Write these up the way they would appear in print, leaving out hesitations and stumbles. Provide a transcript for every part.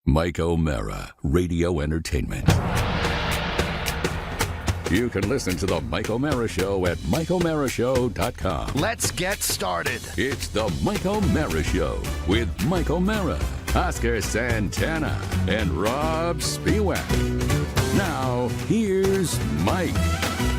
Mike O'Mara, Radio Entertainment. You can listen to The Mike O'Mara Show at MikeO'MaraShow.com. Let's get started. It's The Mike O'Mara Show with Mike O'Mara, Oscar Santana, and Rob Spiewak. Now, here's Mike.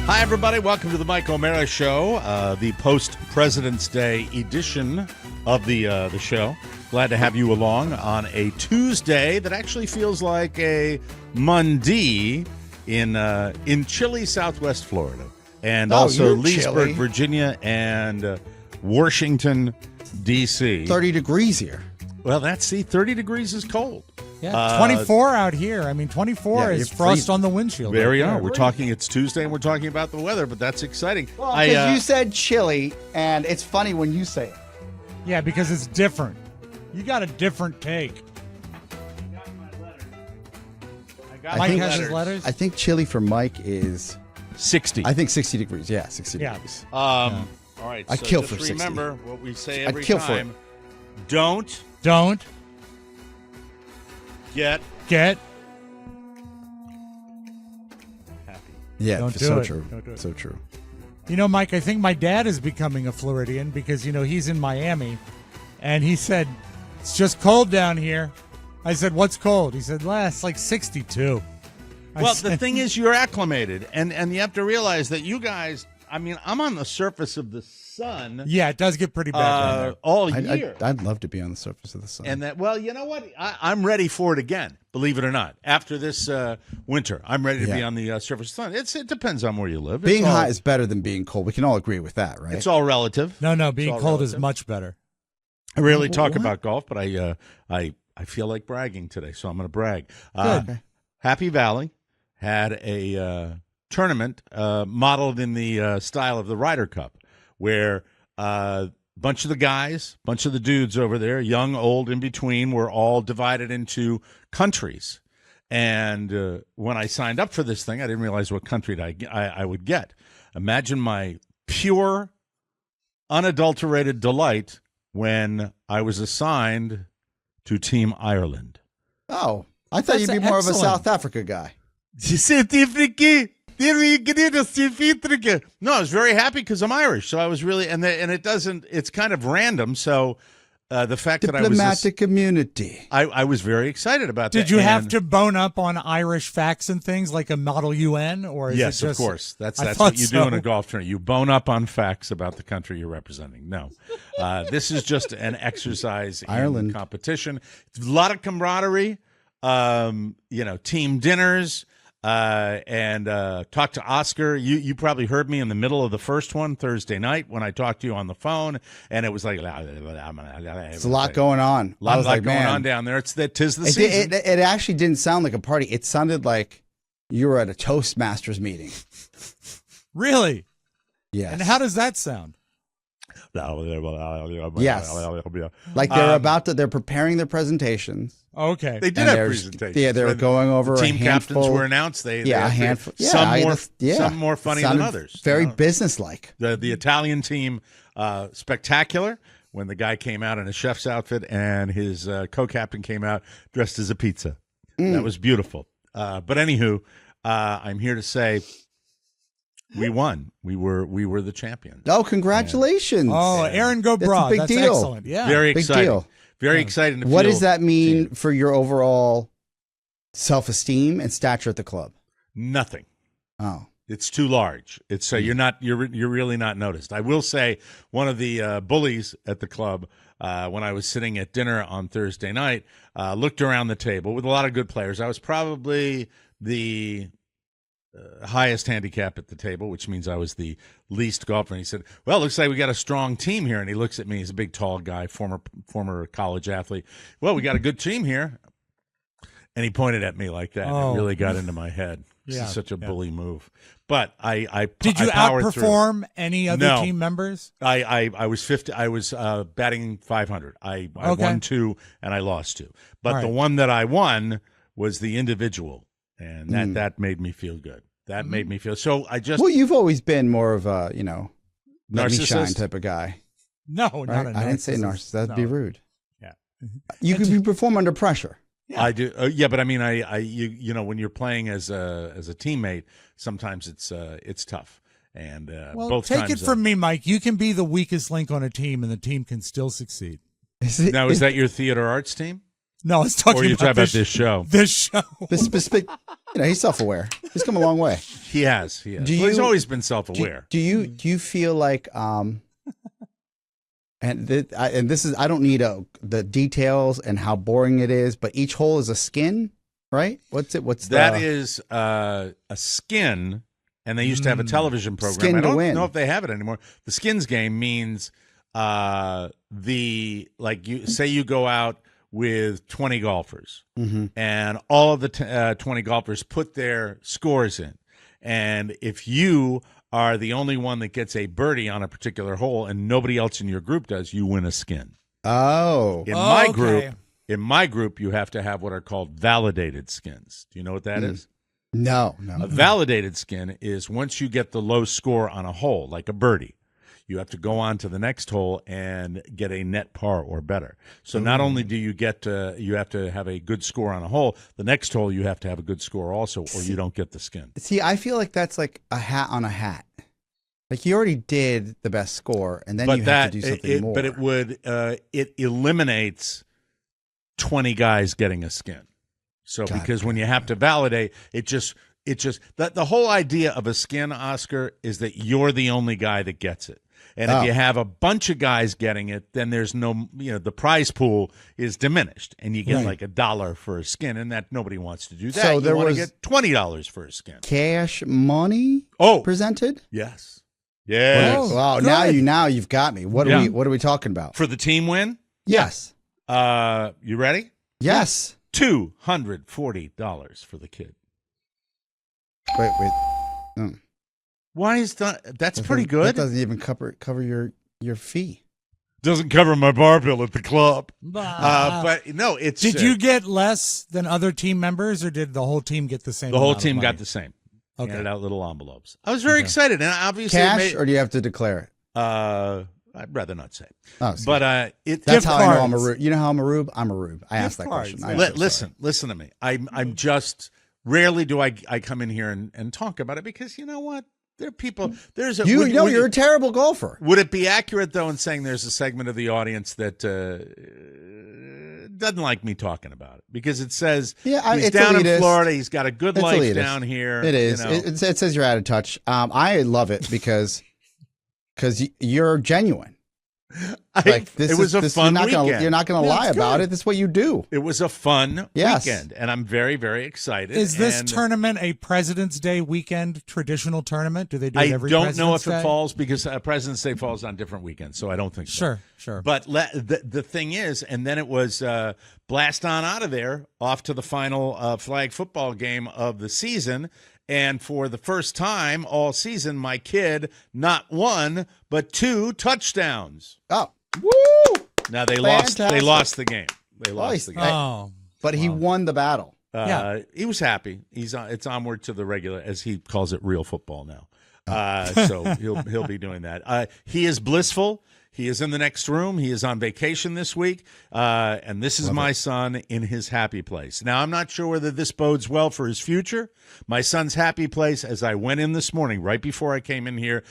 Hi, everybody. Welcome to The Mike O'Mara Show, the post-President's Day edition of the show. Glad to have you along on a Tuesday that actually feels like a Monday in chilly Southwest Florida, and also Leesburg, chilly. Virginia, and Washington, D.C. 30 degrees here. Well, 30 degrees is cold. Yeah, 24 out here. I mean, 24 is frost freezing. on the windshield. There we right are. there. We're talking, it's Tuesday, and we're talking about the weather, but that's exciting. Well, because you said chilly, and it's funny when you say it. Yeah, because it's different. You got a different take. Mike has his letters? I think chilly for Mike is 60. I think 60 degrees. Yeah, 60 degrees. All right. I'd So kill just for 60. remember what we say I'd every kill for time. Don't get Get. happy. Yeah, Don't it's do so it. true. Don't do it. So true. You know, Mike, I think my dad is becoming a Floridian because, he's in Miami, and he said, it's just cold down here. I said, what's cold? He said, it's like 62. Well, the thing is, you're acclimated, and you have to realize that you guys, I mean, I'm on the surface of the sun Yeah, it does get pretty bad down there. all year. I'd love to be on the surface of the sun. And that, well, you know what? I'm ready for it again, believe it or not. After this winter, I'm ready to be on the surface of the sun. It depends on where you live. being hot is better than being cold. We can all agree with that, right? It's all relative. No, being all cold is relative. much better. I rarely talk about golf, but I feel like bragging today, so I'm going to brag. Good. Happy Valley had a tournament modeled in the style of the Ryder Cup, where a bunch of the guys, bunch of the dudes over there, young, old, in between, were all divided into countries. And when I signed up for this thing, I didn't realize what country I would get. Imagine my pure, unadulterated delight when I was assigned to Team Ireland. Oh, I thought you'd be more of a excellent. South Africa guy. No, I was very happy because I'm Irish, so I was really, and it doesn't, it's kind of random, so the fact that Diplomatic community. I was very excited about that. Did you have And- to bone up on Irish facts and things like a Model UN? Or is Yes, it of just, course. That's I what thought you do in so. a golf tournament. You bone up on facts about the country you're representing. No, this is just an exercise in Ireland. competition. A lot of camaraderie. Team dinners. And talked to Oscar. You probably heard me in the middle of the first one Thursday night when I talked to you on the phone, and it was like It's a lot going on. A lot, I was like, going man, on down there. Tis the It, season. it actually didn't sound like a party. It sounded like you were at a Toastmasters meeting. Really? Yes. And how does that sound? Yes. Like they're preparing their presentations. Okay. They did And have there's- presentations. yeah, they were going over The a team handful- captains were announced. They Yeah, a had handful. Yeah, some more funny than Sounded others. Very You know? businesslike. The Italian team, spectacular. When the guy came out in a chef's outfit and his co-captain came out dressed as a pizza, that was beautiful. But anywho, I'm here to say we won. We were the champions. Oh, congratulations! Oh, Aaron Go That's a Bra. big That's deal. excellent. Yeah. Very big exciting. deal. Very exciting. To What feel does that mean team. for your overall self-esteem and stature at the club? Nothing. Oh, It's too large. It's you're really not noticed. I will say one of the bullies at the club when I was sitting at dinner on Thursday night looked around the table with a lot of good players. I was probably the highest handicap at the table, which means I was the least golfer. And he said, "Well, looks like we got a strong team here." And he looks at me. He's a big, tall guy, former college athlete. "Well, we got a good team here." And he pointed at me like that. Oh. It really got into my head. This Yeah, is such a yeah. bully move. But I Did you powered through. outperform any other No. team members? I was 50. I was batting 500. I Okay. won 2 and I lost 2. But All the right. one that I won was the individual, and that made me feel good. That made me feel so. I just well, you've always been more of a let me shine Narcissist? type of guy. No, Right? not a I didn't say narcissist. That'd be No. rude. Yeah. You perform under pressure. Yeah. I do. Yeah, but I mean, you know, when you're playing as a teammate, sometimes it's tough. And Well, both take times, it from me, Mike. You can be the weakest link on a team, and the team can still succeed. Is it, now, is that your theater arts team? No, I was talking Or you about, talking about this show? This show. this big, he's self-aware. He's come a long way. He has. Well, he's you- always been self-aware. Do you feel like and this is, I don't need the details and how boring it is, but each hole is a skin, right? What's That is a skin, and they used to have a television program. Skin I to don't win. know if they have it anymore. The skins game means you go out with 20 golfers, and all of the 20 golfers put their scores in, and if you are the only one that gets a birdie on a particular hole and nobody else in your group does, you win a skin. Oh. In my okay. group, you have to have what are called validated skins. Do you know what that is? No. A validated skin is once you get the low score on a hole, like a birdie, you have to go on to the next hole and get a net par or better. So not only do you get you have to have a good score on a hole, the next hole you have to have a good score also, or you don't get the skin. See, I feel like that's like a hat on a hat. Like you already did the best score, and then you have to do something more. But it would it eliminates 20 guys getting a skin. So because when you have to validate, it just the whole idea of a skin, Oscar, is that you're the only guy that gets it. And if you have a bunch of guys getting it, then there's no, the prize pool is diminished, and you get like $1 for a skin, and that nobody wants to do that. So there you want was to get $20 for a skin. cash money presented. Yes. Yes. Oh, Wow, good. now you've got me. What are we talking about? For the team win? Yes. You ready? Yes. $240 for the kid. Wait. Oh. Why is that? That's pretty That good. doesn't even cover your fee. Doesn't cover my bar bill at the club. Bah. But no, it's Did you get less than other team members, or did the whole team get the same? the whole amount of team money? got the same. Okay. Handed out little envelopes. I was very excited, and obviously, Cash, or do you have to declare it? I'd rather not say. Oh, see. But That's Gift how I know I'm a cards. rube. You know how I'm a rube? I'm a rube. I asked that cards. question. I'm so sorry. listen to me. I'm just rarely do I come in here and talk about it, because you know what? There are people. There's a You're a terrible golfer. Would it be accurate, though, in saying there's a segment of the audience that doesn't like me talking about it? Because it says he's it's down elitist. in Florida. He's got a good It's life elitist. down here. It is. You know. It says you're out of touch. I love it because you're genuine. It was a fun weekend. You're not gonna Yeah, lie it's about good. it. This is what you do. It was a fun Yes. weekend, and I'm very, very excited. Is this and tournament a President's Day weekend traditional tournament? Do they do it I every don't know if President's it Day? falls, because President's Day falls on different weekends, so I don't think so. Sure. But the thing is, and then it was blast on out of there, off to the final flag football game of the season. And for the first time all season, my kid, not one, but 2 touchdowns. Oh, woo! Now they lost Fantastic. the game. They lost the game. Oh, But he won the battle. Yeah. He was happy. It's onward to the regular, as he calls it, real football now. So he'll be doing that. He is blissful. He is in the next room. He is on vacation this week, and this is my son in his happy place. Now, I'm not sure whether this bodes well for his future. My son's happy place, as I went in this morning, right before I came in here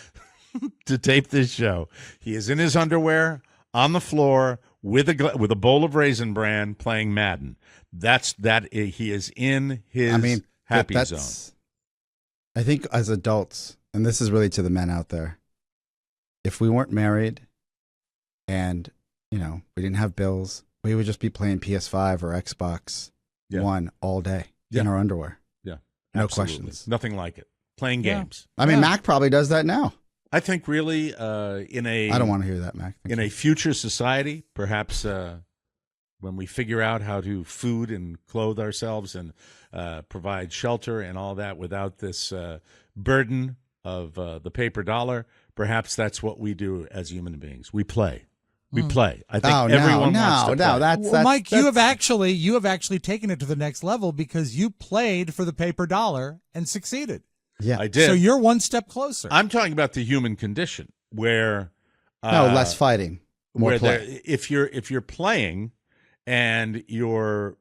to tape this show, he is in his underwear on the floor with a bowl of Raisin Bran playing Madden. He is in his happy zone. I think as adults, and this is really to the men out there, if we weren't married and, we didn't have bills, we would just be playing PS5 or Xbox One all day in our underwear. Yeah. No Absolutely. questions. Nothing like it. Playing games. I mean, Mac probably does that now. I think really I don't want to hear that, Mac. in a future society, perhaps when we figure out how to food and clothe ourselves and provide shelter and all that without this burden of the paper dollar, perhaps that's what we do as human beings. We play. We play. I think everyone wants to play. That's Mike, you have actually taken it to the next level, because you played for the paper dollar and succeeded. yeah. I did. So you're one step closer. I'm talking about the human condition, where No, less fighting, more where play. if you're playing and you're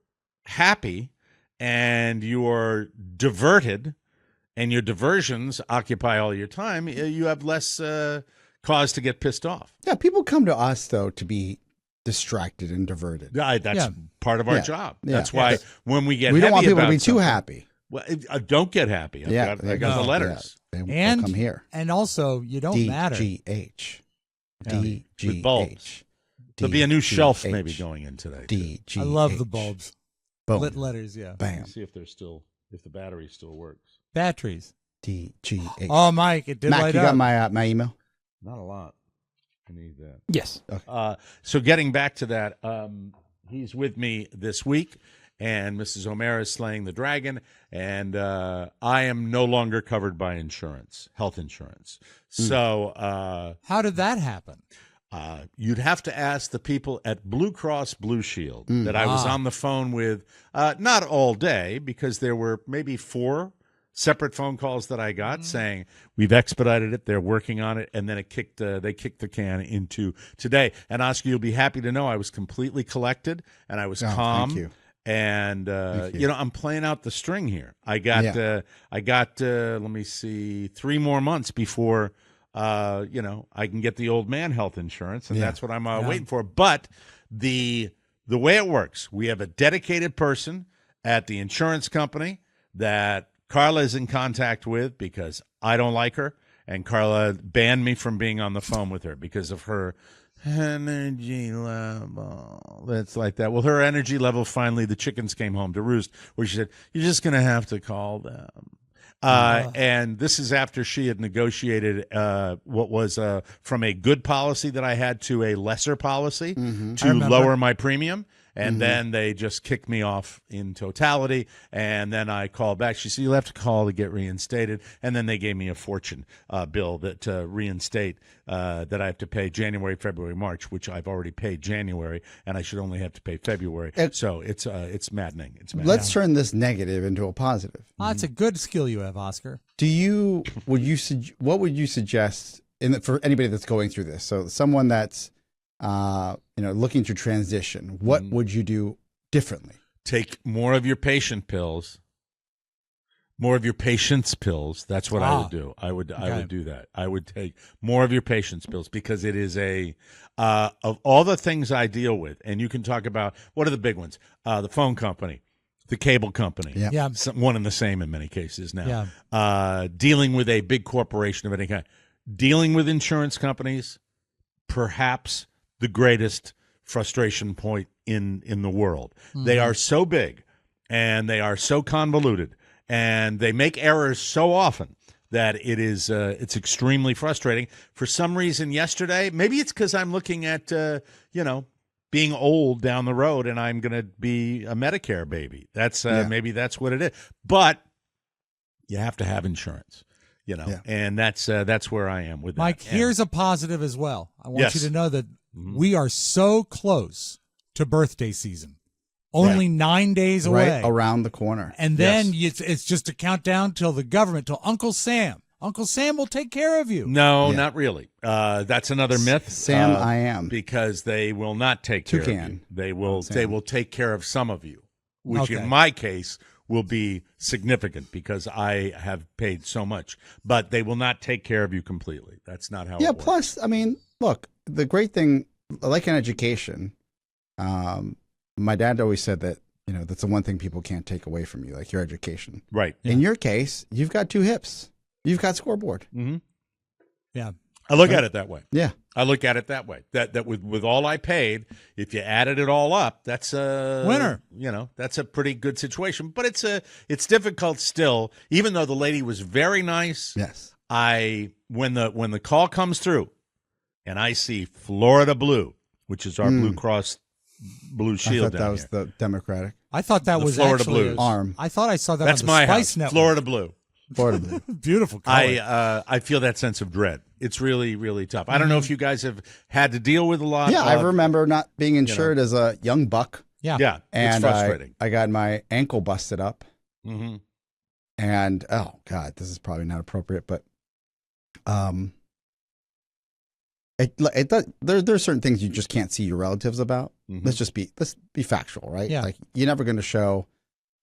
happy and you're diverted and your diversions occupy all your time, you have less cause to get pissed off. Yeah, people come to us, though, to be distracted and diverted. That's part of our Yeah. job. Yeah. That's why when we get We don't want heavy people to about be too something- happy. Well, don't get happy. I got the letters. Yeah. They'll And come here. And also, you don't matter. DGH. Yeah. DGH. With bulbs. There'll be a new shelf maybe going in today. too. DGH. I love the bulbs. Boom. Lit letters, yeah. Bam. See if if the battery still works. Batteries. DGH. Oh, Mike, it did Mac, light you up. got my email? Not a lot. I need that. Yes. So getting back to that, he's with me this week, and Mrs. O'Mara is slaying the dragon, and I am no longer covered by insurance, health insurance. So How did that happen? you'd have to ask the people at Blue Cross Blue Shield that I was on the phone with, not all day, because there were maybe 4 separate phone calls that I got saying we've expedited it, they're working on it, and then they kicked the can into today. And Oscar, you'll be happy to know I was completely collected and I was calm. Thank you. And I'm playing out the string here. I got let me see, 3 more months before I can get the old man health insurance, and that's what I'm waiting for. But the way it works, we have a dedicated person at the insurance company that Carla is in contact with because I don't like her, and Carla banned me from being on the phone with her because of her energy level. That's like that. Well, her energy level, finally, the chickens came home to roost, where she said, "You're just going to have to call them." And this is after she had negotiated what was from a good policy that I had to a lesser policy to lower my premium. And then they just kicked me off in totality. And then I called back. She said, "You'll have to call to get reinstated." And then they gave me a fortune bill that reinstate that I have to pay January, February, March, which I've already paid January, and I should only have to pay February. So it's maddening. It's maddening. Let's turn this negative into a positive. Oh, it's a good skill you have, Oscar. What would you suggest for anybody that's going through this? So someone that's looking to transition, what would you do differently? Take more of your patient pills. More of your patient's pills. That's what I would do. I would do that. I would take more of your patient's pills because it is of all the things I deal with, and you can talk about what are the big ones? The phone company, the cable company. Yeah. One and the same in many cases now. Yeah. Dealing with a big corporation of any kind. Dealing with insurance companies, perhaps the greatest frustration point in the world. They are so big and they are so convoluted and they make errors so often that it's extremely frustrating. For some reason yesterday, maybe it's because I'm looking at being old down the road and I'm going to be a Medicare baby. That's maybe that's what it is. But you have to have insurance. And that's where I am with that. Mike, here's a positive as well. I want you to know that we are so close to birthday season. Only 9 days away. Right around the corner. And then it's just a countdown till the government, till Uncle Sam. Uncle Sam will take care of you. No, not really. That's another myth. Sam, I am. Because they will not take care of you. They will take care of some of you, which in my case will be significant because I have paid so much. But they will not take care of you completely. That's not how it works. Plus, I mean, look, the great thing, like in education, my dad always said that, that's the one thing people can't take away from you, like your education. Right. In your case, you've got 2 hips. You've got scoreboard. Mm-hmm. Yeah. I look at it that way. Yeah. I look at it that way. That with all I paid, if you added it all up, that's a winner. That's a pretty good situation. But it's difficult still, even though the lady was very nice. Yes. When the call comes through and I see Florida Blue, which is our Blue Cross Blue Shield. I thought that was the Democratic. I thought that was Florida actually Blues arm. I thought I saw that That's on the my Spice house. Network. Florida Blue. Florida Blue. Beautiful color. I feel that sense of dread. It's really, really tough. I don't know if you guys have had to deal with a lot. Yeah, I remember not being insured as a young buck. Yeah. It's frustrating. I got my ankle busted up. Mm-hmm. And, oh, God, this is probably not appropriate, but there's certain things you just can't see your relatives about. let's be factual, right? Yeah. Like you're never going to show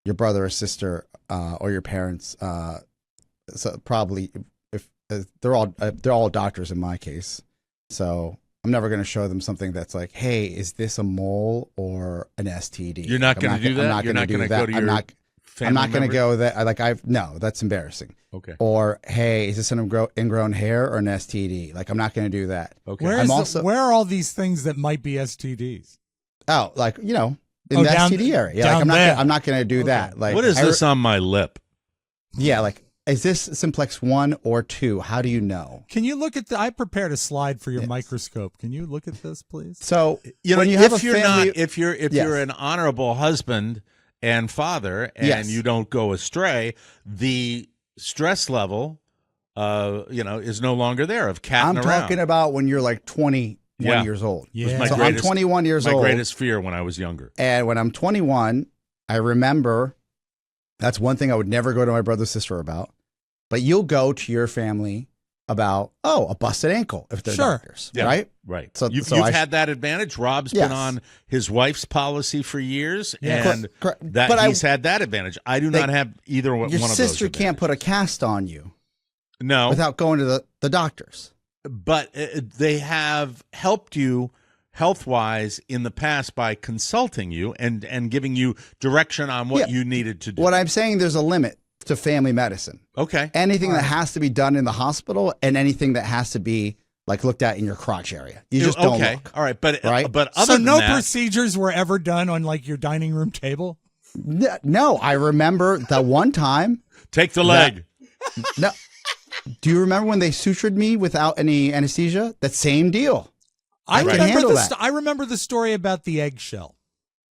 your brother or sister or your parents. So probably if they're all doctors in my case, so I'm never going to show them something that's like, hey, is this a mole or an STD? You're not going to do that. You're not going to go to your I'm not going to go that. Like no, that's embarrassing. Okay. Or hey, is this an ingrown hair or an STD? Like I'm not going to do that. Okay. Where are all these things that might be STDs? Oh, like in the down, STD area. Yeah, down like I'm not going to do that. Like what is this on my lip? Yeah, like is this simplex 1 or 2? How do you know? Can you look at I prepared a slide for your microscope. Can you look at this, please? So when you have a family, if you're Yes. an honorable husband and father, and Yes. you don't go astray, the stress level, is no longer there of catting I'm around. talking about when you're like 21 years old. It was Yeah. my I'm 21 years my old. greatest fear when I was younger. And when I'm 21, I remember that's one thing I would never go to my brother or sister about. But you'll go to your family about, a busted ankle if they're Sure. doctors, Yeah. right? Right. So You've I- had that advantage. Rob's Yes. been on his wife's policy for years, Yeah. and Correct. that But he's had that advantage. I do not have either one of Your those. sister can't advantages. put a cast on you No, without going to the doctors. but they have helped you health-wise in the past by consulting you and giving you direction on what Yeah. you needed to do. What I'm saying, there's a limit to family medicine. Okay. Anything that has to be done in the hospital and anything that has to be like looked at in your crotch area. You just don't okay. look. All right, but Right? but other So than no that, procedures were ever done on like your dining room table? No, I remember that one time. take the leg. No. Do you remember when they sutured me without any anesthesia? That same deal. I can remember handle that. I remember the story about the eggshell.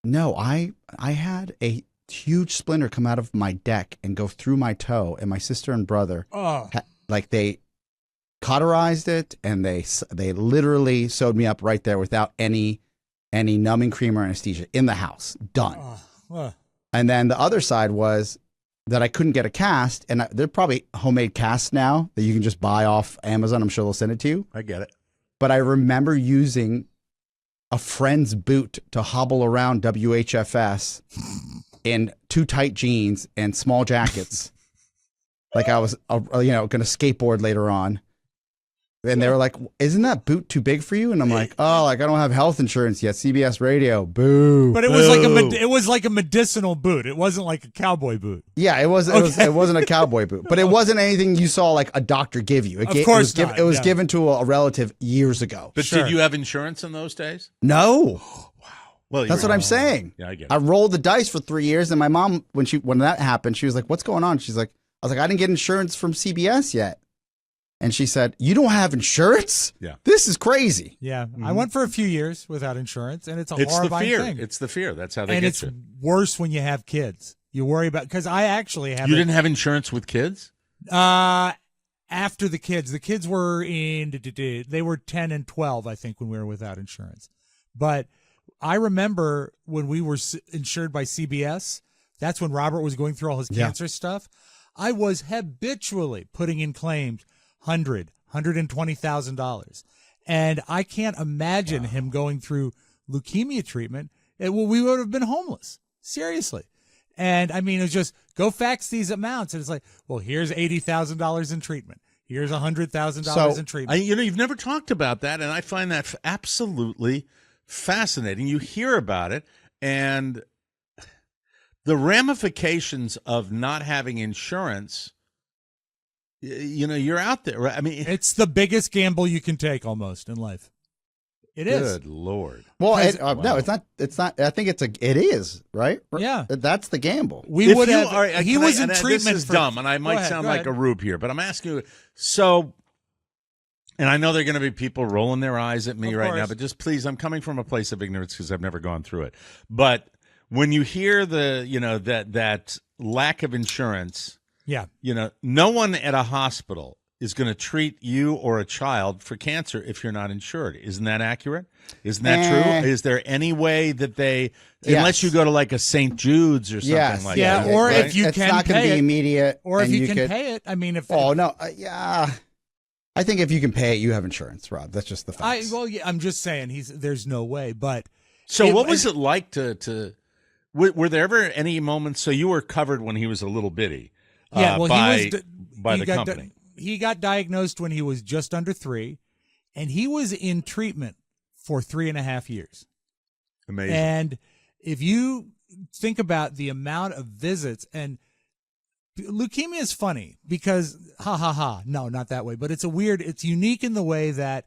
No, I had a huge splinter come out of my deck and go through my toe, and my sister and brother, Oh. they cauterized it, and they literally sewed me up right there without any numbing cream or anesthesia in the house. Done. And then the other side was that I couldn't get a cast, and they're probably homemade casts now that you can just buy off Amazon. I'm sure they'll send it to you. I get it. But I remember using a friend's boot to hobble around WHFS in too tight jeans and small jackets, like I was, going to skateboard later on. And they were like, "Isn't that boot too big for you?" And I'm like, "Oh, like I don't have health insurance yet. CBS Radio, boo." But it was like a medicinal boot. It wasn't like a cowboy boot. Yeah, it wasn't a cowboy boot, but it wasn't anything you saw like a doctor give you. Of course not, it was yeah. given to a relative years ago. But Sure. did you have insurance in those days? No, Well, that's what I'm saying. Yeah, I get it. I rolled the dice for 3 years, and my mom, when that happened, she was like, "What's going on?" She's like, "I was like, I didn't get insurance from CBS yet," and she said, "You don't have insurance? Yeah. This is crazy." Yeah. I went for a few years without insurance, and it's a It's the horrifying fear. thing. It's the fear. That's how they And get it's you. worse when you have kids. You worry about, because I actually have You didn't have insurance with kids? after the kids were they were 10 and 12, I think, when we were without insurance. But I remember when we were insured by CBS, that's when Robert was going through all his cancer stuff. I was habitually putting in claims $120,000. And I can't imagine him going through leukemia treatment. We would have been homeless. Seriously. And I mean, it was just go fax these amounts. And it's like, well, here's $80,000 in treatment. Here's $100,000 in treatment. You've never talked about that, and I find that absolutely fascinating. You hear about it, and the ramifications of not having insurance, you're out there. Right? I mean, It's the biggest gamble you can take almost in life. It is. Good Lord. Well, Wow. no, it's not. It's not. I think it is, right? Yeah. That's the gamble. We If would you have. are- He can was I- in and treatment. This is for, dumb, and I Go might ahead, sound go like ahead. a rube here, but I'm asking you. So, and I know there are going to be people rolling their eyes at me Of right now, course. but just please, I'm coming from a place of ignorance because I've never gone through it. But when you hear that lack of insurance, Yeah. no one at a hospital is going to treat you or a child for cancer if you're not insured. Isn't that accurate? Isn't that true? Is there any way that they, unless you go to like a St. Jude's or something like Yeah, that? or right? if you it's can not going to pay be it, immediate, or if and you can could, pay it. I mean, if Oh no, yeah. I think if you can pay it, you have insurance, Rob. That's just the facts. I'm just saying there's no way, but So what was it like were there ever any moments? So you were covered when he was a little bitty. Yeah, well, by he the company. He got diagnosed when he was just under 3, and he was in treatment for 3.5 years. Amazing. And if you think about the amount of visits, and leukemia is funny because, no, not that way, but it's unique in the way that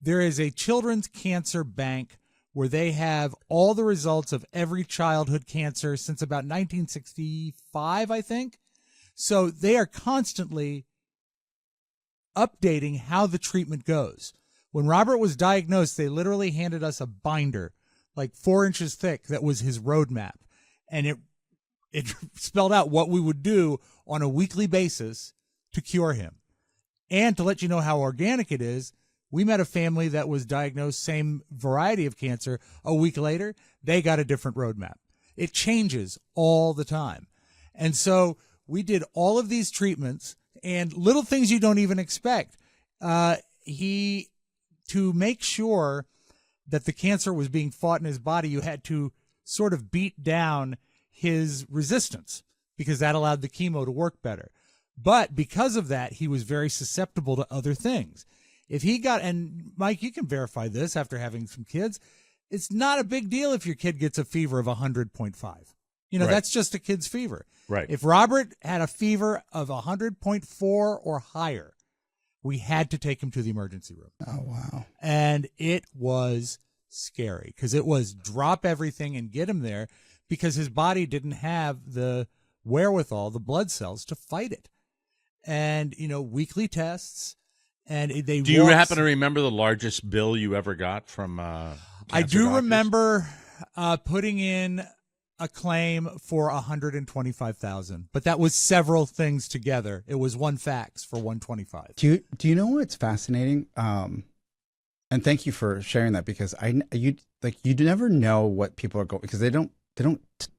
there is a children's cancer bank where they have all the results of every childhood cancer since about 1965, I think. So they are constantly updating how the treatment goes. When Robert was diagnosed, they literally handed us a binder like 4 inches thick that was his roadmap. And it spelled out what we would do on a weekly basis to cure him. And to let you know how organic it is, we met a family that was diagnosed, same variety of cancer. A week later, they got a different roadmap. It changes all the time. And so we did all of these treatments and little things you don't even expect. To make sure that the cancer was being fought in his body, you had to sort of beat down his resistance because that allowed the chemo to work better. But because of that, he was very susceptible to other things. If he got, and Mike, you can verify this after having some kids, it's not a big deal if your kid gets a fever of 100.5. Right. That's just a kid's fever. Right. If Robert had a fever of 100.4 or higher, we had to take him to the emergency room. Oh, wow. And it was scary because it was drop everything and get him there because his body didn't have the wherewithal, the blood cells to fight it. And, weekly tests. And they Do you happen to remember the largest bill you ever got from I do doctors? remember putting in a claim for $125,000, but that was several things together. It was one fax for $125,000. Do you know what's fascinating? And thank you for sharing that because you never know what people are going because they don't.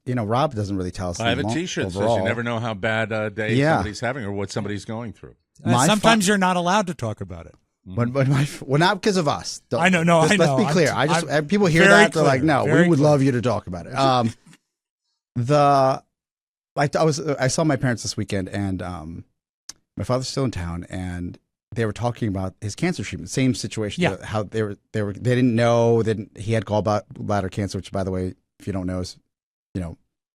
Rob doesn't really tell us. I have a T-shirt that says you never know how bad a day somebody's having or what somebody's going through. Sometimes you're not allowed to talk about it. Well, not because of us. I know. No, I know. Let's be clear. People hear that they're like, no, we would love you to talk about it. I saw my parents this weekend, and my father's still in town, and they were talking about his cancer treatment. Same situation. Yeah. How they didn't know that he had gallbladder cancer, which, by the way, if you don't know, is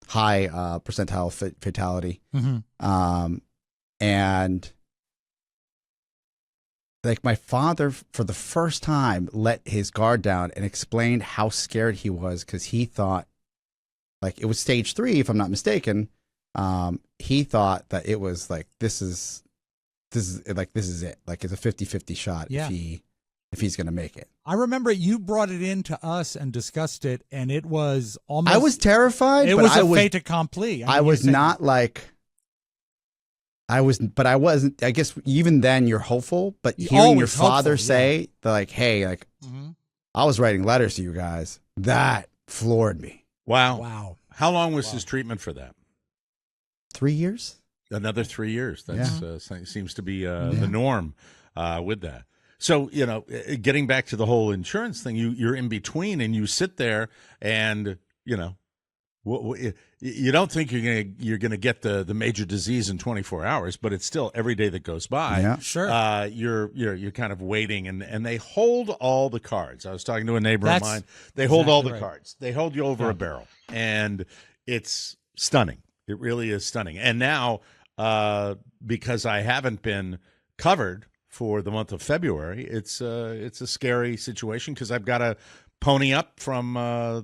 high percentile fatality. Mm-hmm. And like my father, for the first time, let his guard down and explained how scared he was because he thought, like it was stage 3, if I'm not mistaken. He thought that it was like this is it. Like it's a 50-50 shot if he's going to make it. I remember you brought it in to us and discussed it, and it was almost. I was terrified. It was a fait accompli. I was not like. I wasn't. I guess even then you're hopeful, but hearing your father say, like, "Hey, like, I was writing letters to you guys," that floored me. Wow. How long was his treatment for that? 3 years. Another 3 years. That seems to be the norm with that. So, getting back to the whole insurance thing, you're in between and you sit there and, you don't think you're gonna get the major disease in 24 hours, but it's still every day that goes by. Yeah, sure. You're kind of waiting, and they hold all the cards. I was talking to a neighbor of mine. They hold all the cards. They hold you over a barrel, and it's stunning. It really is stunning. And now, because I haven't been covered for the month of February, it's a scary situation because I've got to pony up from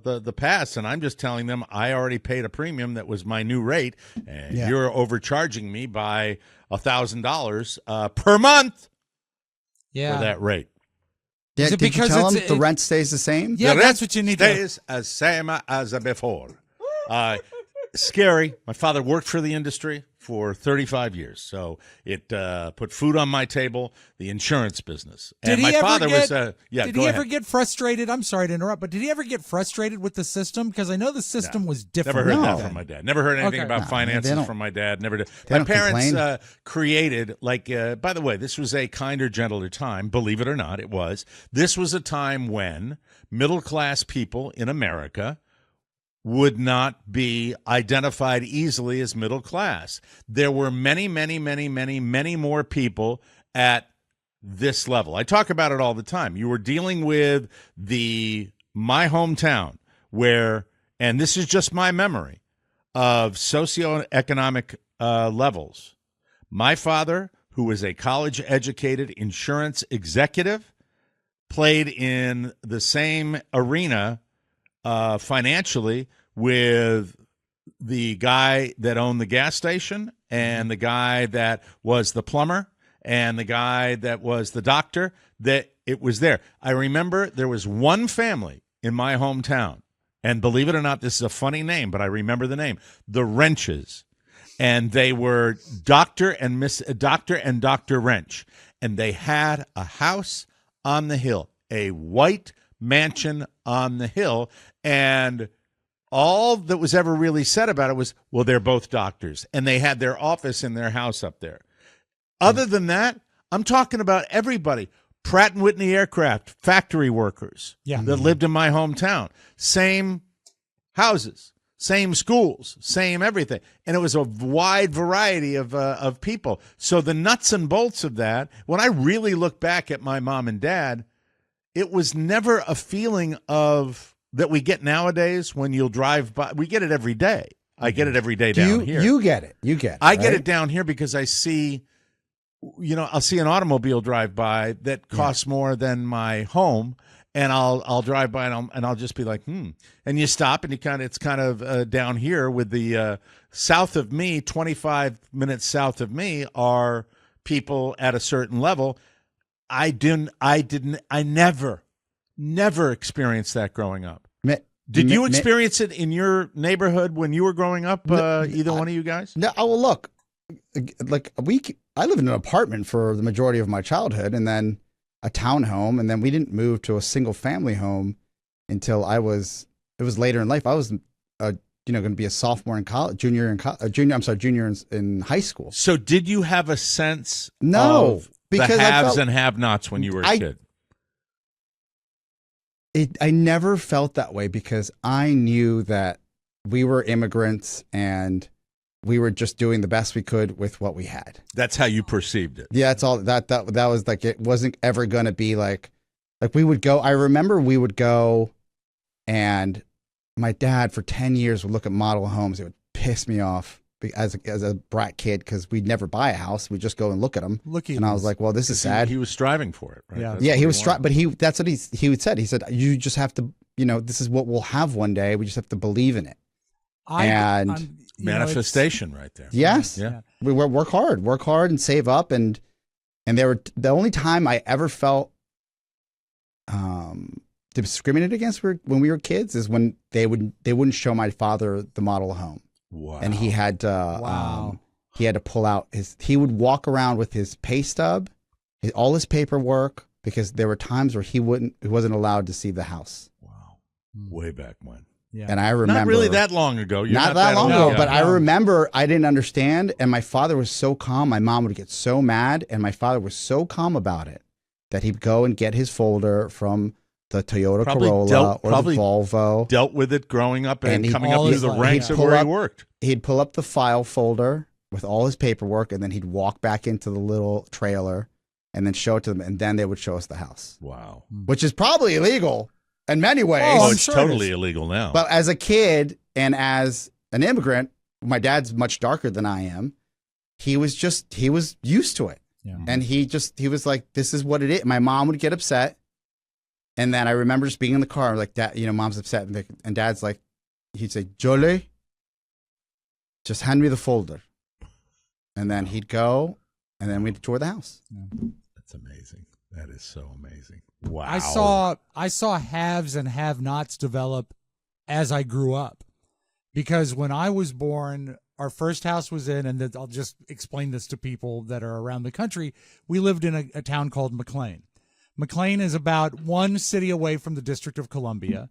the past, and I'm just telling them I already paid a premium that was my new rate, and you're overcharging me by $1,000 per month for that rate. Yeah, Is it did you because tell them the rent stays the same? Yeah, the that's what you need stays as same as before. Scary. My father worked for the industry for 35 years, so it put food on my table, the insurance business. Did and my he ever father get, was Did he ever get frustrated? I'm sorry to interrupt, but did he ever get frustrated with the system? Because I know the system was different. Never heard that No. from my dad. Never heard anything about finances from my dad. Never did. My don't parents complain. created, by the way, this was a kinder, gentler time. Believe it or not, it was. This was a time when middle-class people in America would not be identified easily as middle class. There were many, many, many, many, many more people at this level. I talk about it all the time. You were dealing with my hometown where, and this is just my memory of socioeconomic levels. My father, who was a college-educated insurance executive, played in the same arena financially with the guy that owned the gas station and the guy that was the plumber and the guy that was the doctor, that it was there. I remember there was one family in my hometown, and believe it or not, this is a funny name, but I remember the name, the Wrenches. And they were Dr. and Dr. Wrench. And they had a house on the hill, a white mansion on the hill. And all that was ever really said about it was, well, they're both doctors. And they had their office in their house up there. Other than that, I'm talking about everybody. Pratt & Whitney aircraft, factory workers that lived in my hometown. Same houses, same schools, same everything. And it was a wide variety of people. So the nuts and bolts of that, when I really look back at my mom and dad, it was never a feeling of that we get nowadays when you'll drive by. We get it every day. I get it every day down here. You get it. You get it. I get it down here because I see, I'll see an automobile drive by that costs more than my home, and I'll drive by and I'll just be like, And you stop and it's kind of down here with the south of me, 25 minutes south of me are people at a certain level. I never experienced that growing up. Did you experience it in your neighborhood when you were growing up, either one of you guys? No, well, look, I lived in an apartment for the majority of my childhood, and then a townhome, and then we didn't move to a single family home until it was later in life. I was going to be a sophomore in college, junior in high school. So did you have a sense of the haves and have-nots when you were a kid? I never felt that way because I knew that we were immigrants and we were just doing the best we could with what we had. That's how you perceived it. Yeah, that's all. That was like, it wasn't ever going to be like we would go. I remember we would go, and my dad for 10 years would look at model homes. It would piss me off as a brat kid because we'd never buy a house. We'd just go and look at them. And I was like, well, this is sad. He was striving for it, right? Yeah, he was striving. But that's what he would say. He said, you just have to, this is what we'll have one day. We just have to believe in it. Manifestation right there. Yes. Yeah. We work hard and save up. And they were the only time I ever felt discriminated against when we were kids is when they wouldn't show my father the model home. Wow. And he had to pull out he would walk around with his pay stub, all his paperwork, because there were times where he wasn't allowed to see the house. Wow. Way back when. Yeah. And I remember, not really that long ago. Not that long ago, but I remember I didn't understand, and my father was so calm. My mom would get so mad, and my father was so calm about it that he'd go and get his folder from the Toyota Corolla or the Volvo. Dealt with it growing up and coming up through the ranks of where he worked. He'd pull up the file folder with all his paperwork, and then he'd walk back into the little trailer and then show it to them, and then they would show us the house. Wow. Which is probably illegal in many ways. Oh, it's totally illegal now. But as a kid and as an immigrant, my dad's much darker than I am. He was used to it. Yeah. And he was like, this is what it is. My mom would get upset. And then I remember just being in the car, like, Dad, Mom's upset. And Dad's like, he'd say, Jolie, just hand me the folder. And then he'd go, and then we'd tour the house. Yeah. That's amazing. That is so amazing. Wow. I saw haves and have-nots develop as I grew up. Because when I was born, our first house was in, and I'll just explain this to people that are around the country, we lived in a town called McLean. McLean is about one city away from the District of Columbia,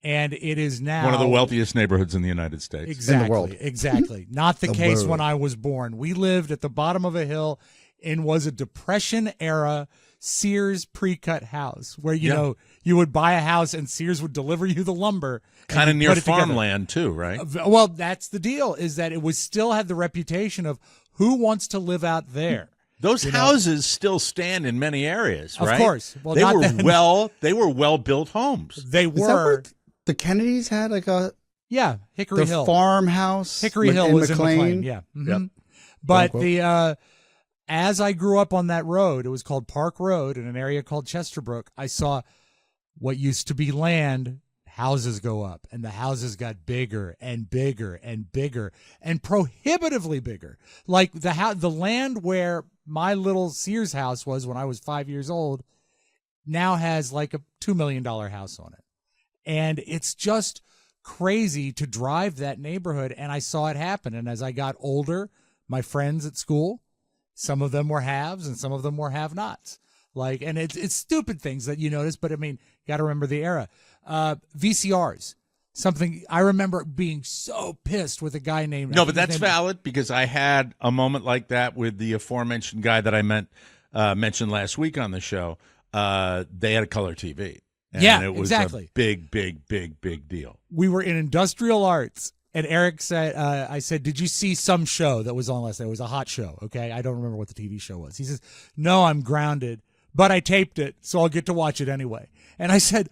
and it is now one of the wealthiest neighborhoods in the United States. Exactly, in the world. Exactly. Not the case when I was born. We lived at the bottom of a hill and was a Depression-era Sears pre-cut house where, you know, you would buy a house and Sears would deliver you the lumber. Kind of near farmland too, right? Well, that's the deal, is that it was still had the reputation of who wants to live out there. Those houses still stand in many areas, right? Of course. Well, they were well-built homes. They Is that were. where the Kennedys had like a Hickory Hill. farmhouse? Hickory Hill was McLean? in McLean, yeah. Mhm. Yep. But Quote, as I grew up on that road, it was called Park Road in an area called Chesterbrook. I saw what used to be land, houses go up, and the houses got bigger and bigger and bigger and prohibitively bigger. Like the land where my little Sears house was when I was 5 years old now has like a $2 million house on it. And it's just crazy to drive that neighborhood. And I saw it happen. And as I got older, my friends at school, some of them were haves and some of them were have-nots. Like, and it's stupid things that you notice, but I mean, got to remember the era. VCRs, something I remember being so pissed with a guy named. No, but that's valid because I had a moment like that with the aforementioned guy that I mentioned last week on the show. They had a color TV. And it was exactly. a big deal. We were in industrial arts. And Eric said, I said, did you see some show that was on last night? It was a hot show, okay? I don't remember what the TV show was. He says, no, I'm grounded, but I taped it, so I'll get to watch it anyway. And I said,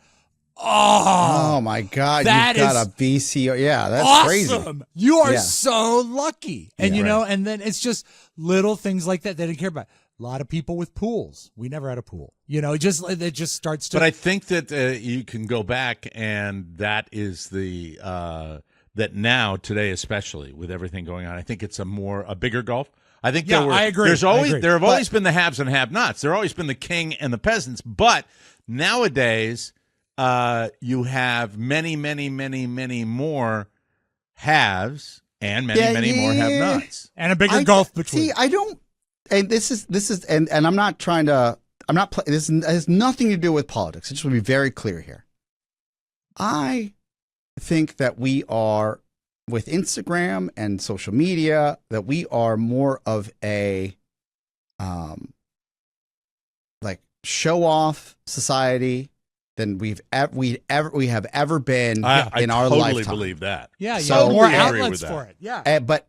oh my God, that you've got is a VCR. Yeah, that's awesome. crazy. You are so lucky. And, Yeah, you know, and then it's just little things like that they didn't care about. A lot of people with pools. We never had a pool. You know, it just starts to. But I think that you can go back, and that is the that now today, especially with everything going on, I think it's a bigger gulf. I think I agree. There have always been the haves and have-nots. There have always been the king and the peasants. But nowadays, you have many more haves and many more have-nots, and a bigger gulf between. See, I don't. And this is, and I'm not trying to. This has nothing to do with politics. I just want to be very clear here. I think that we are, with Instagram and social media, that we are more of a like show off society than we have ever been in our totally lifetime. I totally believe that. Yeah, So more agree outlets with that. for it. Yeah. But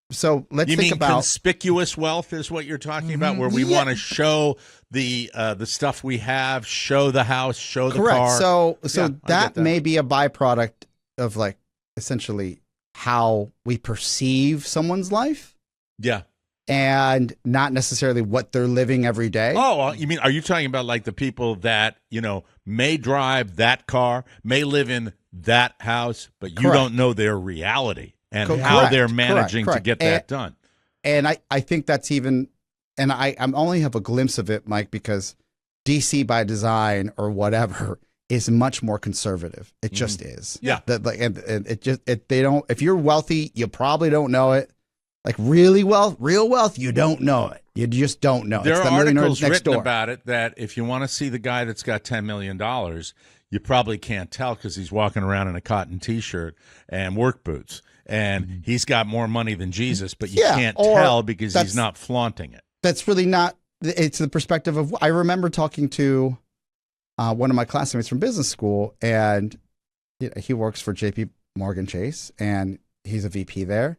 so let's You think mean about conspicuous wealth is what you're talking about, where we want to show the stuff we have, show the house, show the car. So Yeah, that may be a byproduct of like essentially how we perceive someone's life Yeah. and not necessarily what they're living every day. Oh, you mean, are you talking about like the people that, may drive that car, may live in that house, but you Correct. don't know their reality and Correct. how they're managing Correct. to get that done? And I think that's even, and I only have a glimpse of it, Mike, because DC by design or whatever is much more conservative. It just is. Yeah. And they don't, if you're wealthy, you probably don't know it. Like real wealth, you don't know it. You just don't know. There It's are the millionaire articles next written door. about it that if you want to see the guy that's got $10 million, you probably can't tell because he's walking around in a cotton T-shirt and work boots. And he's got more money than Jesus, but you can't tell because he's not flaunting it. That's really not, it's the perspective of, I remember talking to one of my classmates from business school, and he works for JP Morgan Chase, and he's a VP there.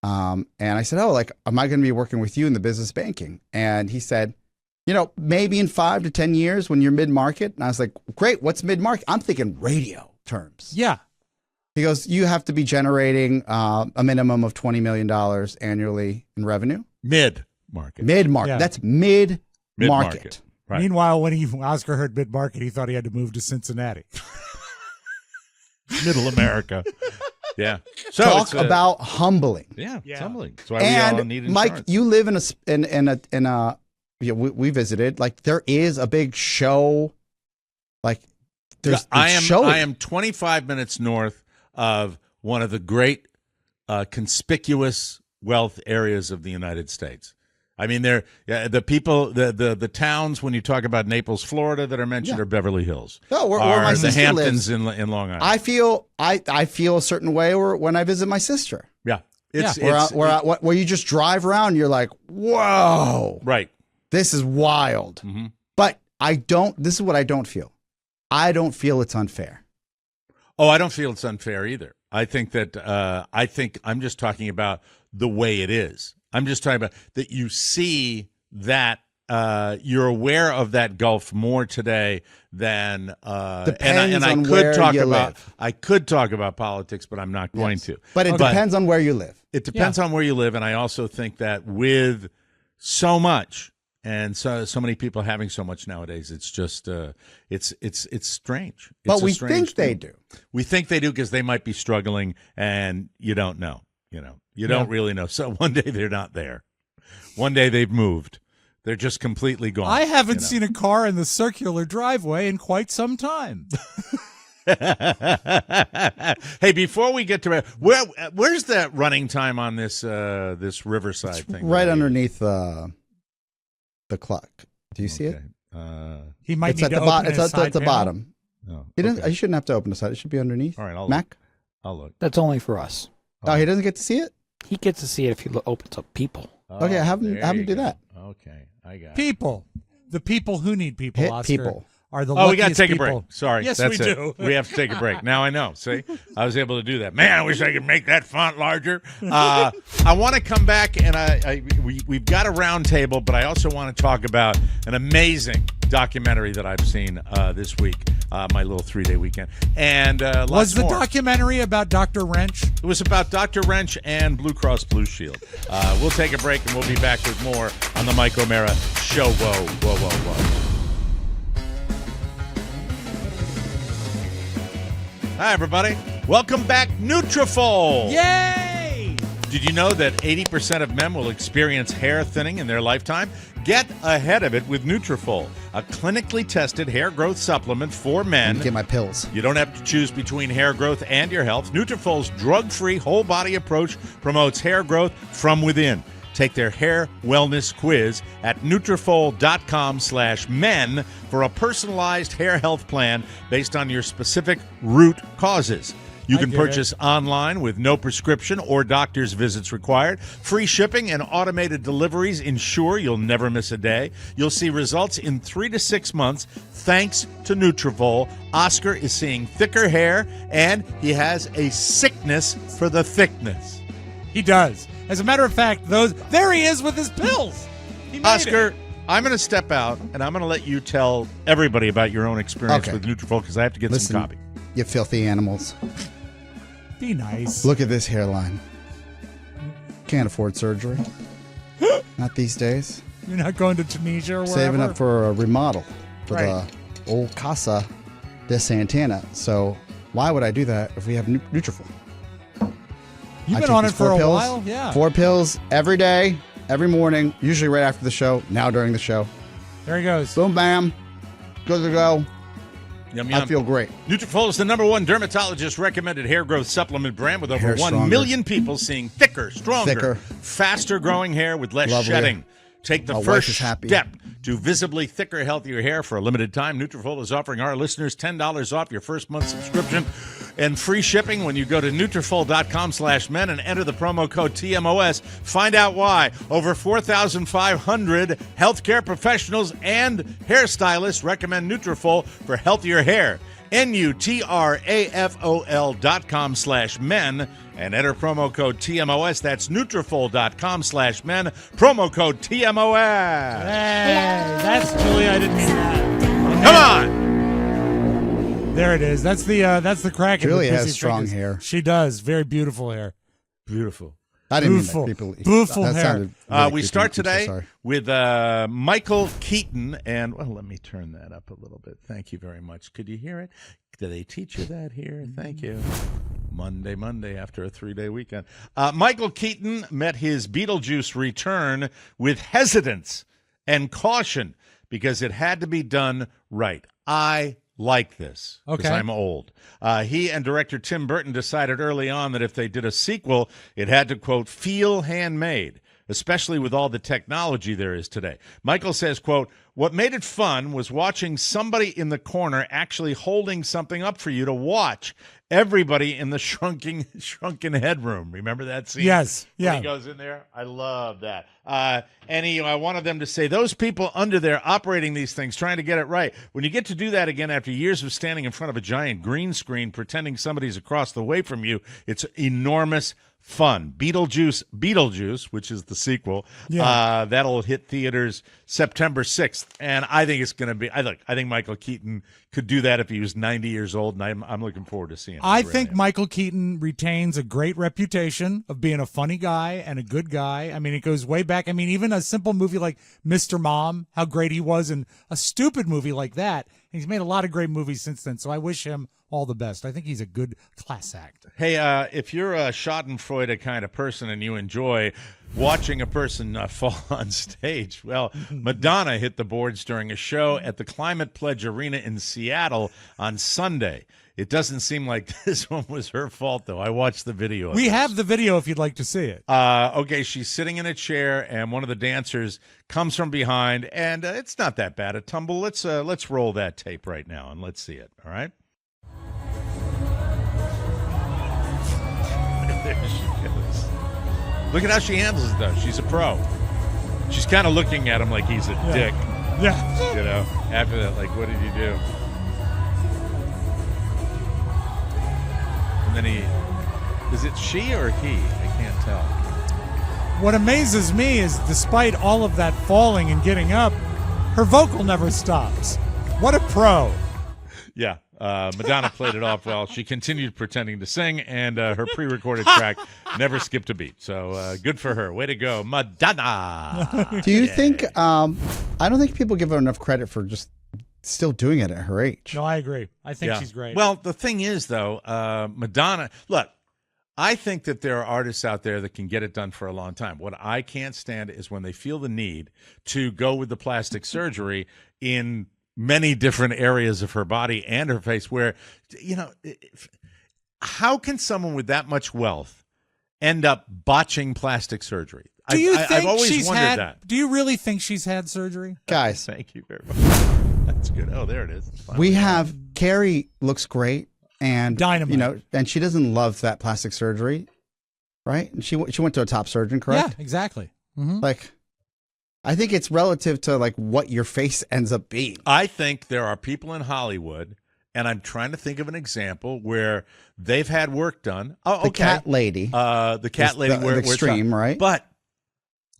And I said, am I going to be working with you in the business banking? And he said, maybe in 5 to 10 years when you're mid-market. And I was like, great, what's mid-market? I'm thinking radio terms. Yeah. He goes, you have to be generating a minimum of $20 million annually in revenue. Mid-market. Mid-market. Yeah. That's mid-market. Mid-market. Right. Meanwhile, when Oscar heard mid-market, he thought he had to move to Cincinnati. Middle America. Yeah. So Talk about humbling. Yeah, it's Yeah. humbling. That's why we all need And insurance. Mike, you live in a we visited, like there is a big show, like there's I it's showy. am 25 minutes north of one of the great conspicuous wealth areas of the United States. I mean, the people, the towns when you talk about Naples, Florida, that are mentioned are Beverly Hills. Oh, where are my the sister Hamptons lives. in Long Island. I feel a certain way when I visit my sister. Yeah, Where you just drive around, and you're like, whoa, right. This is wild. Mm-hmm. But this is what I don't feel. I don't feel it's unfair. Oh, I don't feel it's unfair either. I think that I'm just talking about the way it is. I'm just talking about that you see that you're aware of that gulf more today than Depends and I on could where talk you about live. I could talk about politics, but I'm not going to. But it depends on where you live. It depends on where you live, and I also think that with so much and so many people having so much nowadays, it's just it's strange. But we think they do. We think they do because they might be struggling, and you don't know. You don't really know. So one day they're not there. One day they've moved. They're just completely gone. I haven't seen a car in the circular driveway in quite some time. Hey, before we get to where's that running time on this this Riverside thing? Right underneath the clock. Do you see it? He might It's need at to the open bottom. his It's side at the panel. bottom. Oh, You shouldn't have to open the side. It should be underneath. All right, I'll Mac. look. I'll look. That's only for us. Oh, he doesn't get to see it. He gets to see it if he opens up people. Okay, have him do that. Okay, I got it. People. The people who need people, Hit Oscar, people. are the Oh, we got to luckiest take a people. break. Sorry. Yes, that's we it. do. We have to take a break. Now I know. See? I was able to do that. Man, I wish I could make that font larger. I want to come back, and we've got a round table, but I also want to talk about an amazing documentary that I've seen this week, my little 3-day weekend. And lots Was the more. documentary about Dr. Wrench? It was about Dr. Wrench and Blue Cross Blue Shield. We'll take a break, and we'll be back with more on the Mike O'Mara Show. Whoa, whoa, whoa, whoa. Hi, everybody. Welcome back, Nutrafol. Yay! Did you know that 80% of men will experience hair thinning in their lifetime? Get ahead of it with Nutrafol, a clinically tested hair growth supplement for men. Get my pills. You don't have to choose between hair growth and your health. Nutrafol's drug-free whole-body approach promotes hair growth from within. Take their hair wellness quiz at Nutrafol.com/men for a personalized hair health plan based on your specific root causes. You can purchase online with no prescription or doctor's visits required. Free shipping and automated deliveries ensure you'll never miss a day. You'll see results in 3 to 6 months thanks to Nutrafol. Oscar is seeing thicker hair, and he has a sickness for the thickness. He does. As a matter of fact, there he is with his pills. He made Oscar, it. I'm going to step out, and I'm going to let you tell everybody about your own experience Okay. with Nutrafol because I have to get some copy. You filthy animals. Be nice. Look at this hairline. Can't afford surgery. Not these days. You're not going to Tunisia or wherever? Saving up for a remodel for Right. the old Casa de Santana. So why would I do that if we have Nutrafol? You've I been take on it these for 4 a pills, while? Yeah. 4 pills every day, every morning, usually right after the show, now during the show. There he goes. Boom, bam. Good to go. Yum, yum. I feel great. Nutrafol is the #1 dermatologist-recommended hair growth supplement brand with over Hair 1 stronger. million people seeing thicker, stronger, faster-growing hair with less Lovelier. shedding. Take the My wife first is happy. step to visibly thicker, healthier hair for a limited time. Nutrafol is offering our listeners $10 off your first month subscription and free shipping when you go to Nutrafol.com/men and enter the promo code TMOS. Find out why. Over 4,500 healthcare professionals and hairstylists recommend Nutrafol for healthier hair. Nutrafol.com/men and enter promo code TMOS. That's Nutrafol.com/men, promo code TMOS. Hey, that's Julie. I didn't mean that. Come on! There it is. That's the Kraken. Julie with has busy strong fingers. hair. She does. Very beautiful hair. Beautiful. I didn't Beautiful. mean that. Beautiful that hair. sounded really We creepy. start I'm so today sorry. with Michael Keaton. And, well, let me turn that up a little bit. Thank you very much. Could you hear it? Did they teach you that here? Thank you. Monday after a 3-day weekend. Michael Keaton met his Beetlejuice return with hesitance and caution because it had to be done right. I like this because Okay. I'm old. He and director Tim Burton decided early on that if they did a sequel, it had to, quote, feel handmade. especially with all the technology there is today. Michael says, quote, what made it fun was watching somebody in the corner actually holding something up for you to watch. Everybody in the shrunken headroom. Remember that scene? Yes. When Yeah. he goes in there? I love that. I wanted them to say, those people under there operating these things, trying to get it right. When you get to do that again after years of standing in front of a giant green screen, pretending somebody's across the way from you, it's enormous fun. Beetlejuice, which is the sequel, that'll hit theaters September 6th, and I think it's going to be. I think Michael Keaton could do that if he was 90 years old, and I'm looking forward to seeing it. I think Michael Keaton retains a great reputation of being a funny guy and a good guy. I mean, it goes way back. I mean, even a simple movie like Mr. Mom, how great he was, and a stupid movie like that. And he's made a lot of great movies since then, so I wish him all the best. I think he's a good class act. Hey, if you're a Schadenfreude kind of person and you enjoy watching a person fall on stage, well, Madonna hit the boards during a show at the Climate Pledge Arena in Seattle on Sunday. It doesn't seem like this one was her fault, though. I watched the video. We have the video if you'd like to see it. Okay, she's sitting in a chair, and one of the dancers comes from behind, and it's not that bad a tumble. Let's roll that tape right now, and let's see it, all right? There she goes. Look at how she handles it, though. She's a pro. She's kind of looking at him like he's a dick. Yeah. You know, after that, like, what did you do? And then is it she or he? I can't tell. What amazes me is despite all of that falling and getting up, her vocal never stops. What a pro. Yeah. Madonna played it off well. She continued pretending to sing, and her pre-recorded track never skipped a beat. So good for her. Way to go, Madonna. Do you think, I don't think people give her enough credit for just still doing it at her age. No, I agree. I think she's great. Well, the thing is, though, Madonna, look, I think that there are artists out there that can get it done for a long time. What I can't stand is when they feel the need to go with the plastic surgery in many different areas of her body and her face where, you know, how can someone with that much wealth end up botching plastic surgery? Do you think I've always she's wondered had? that. Do you really think she's had surgery? Guys, Thank you very much. That's good. Oh, there it is. we have Carrie looks great, and Dynamite. you know, and she doesn't love that plastic surgery, right? And she went to a top surgeon, correct? Yeah, exactly. Mm-hmm. Like, I think it's relative to like what your face ends up being. I think there are people in Hollywood, and I'm trying to think of an example where they've had work done. Oh, The okay. cat lady. The cat lady, the where it's extreme, done. right? But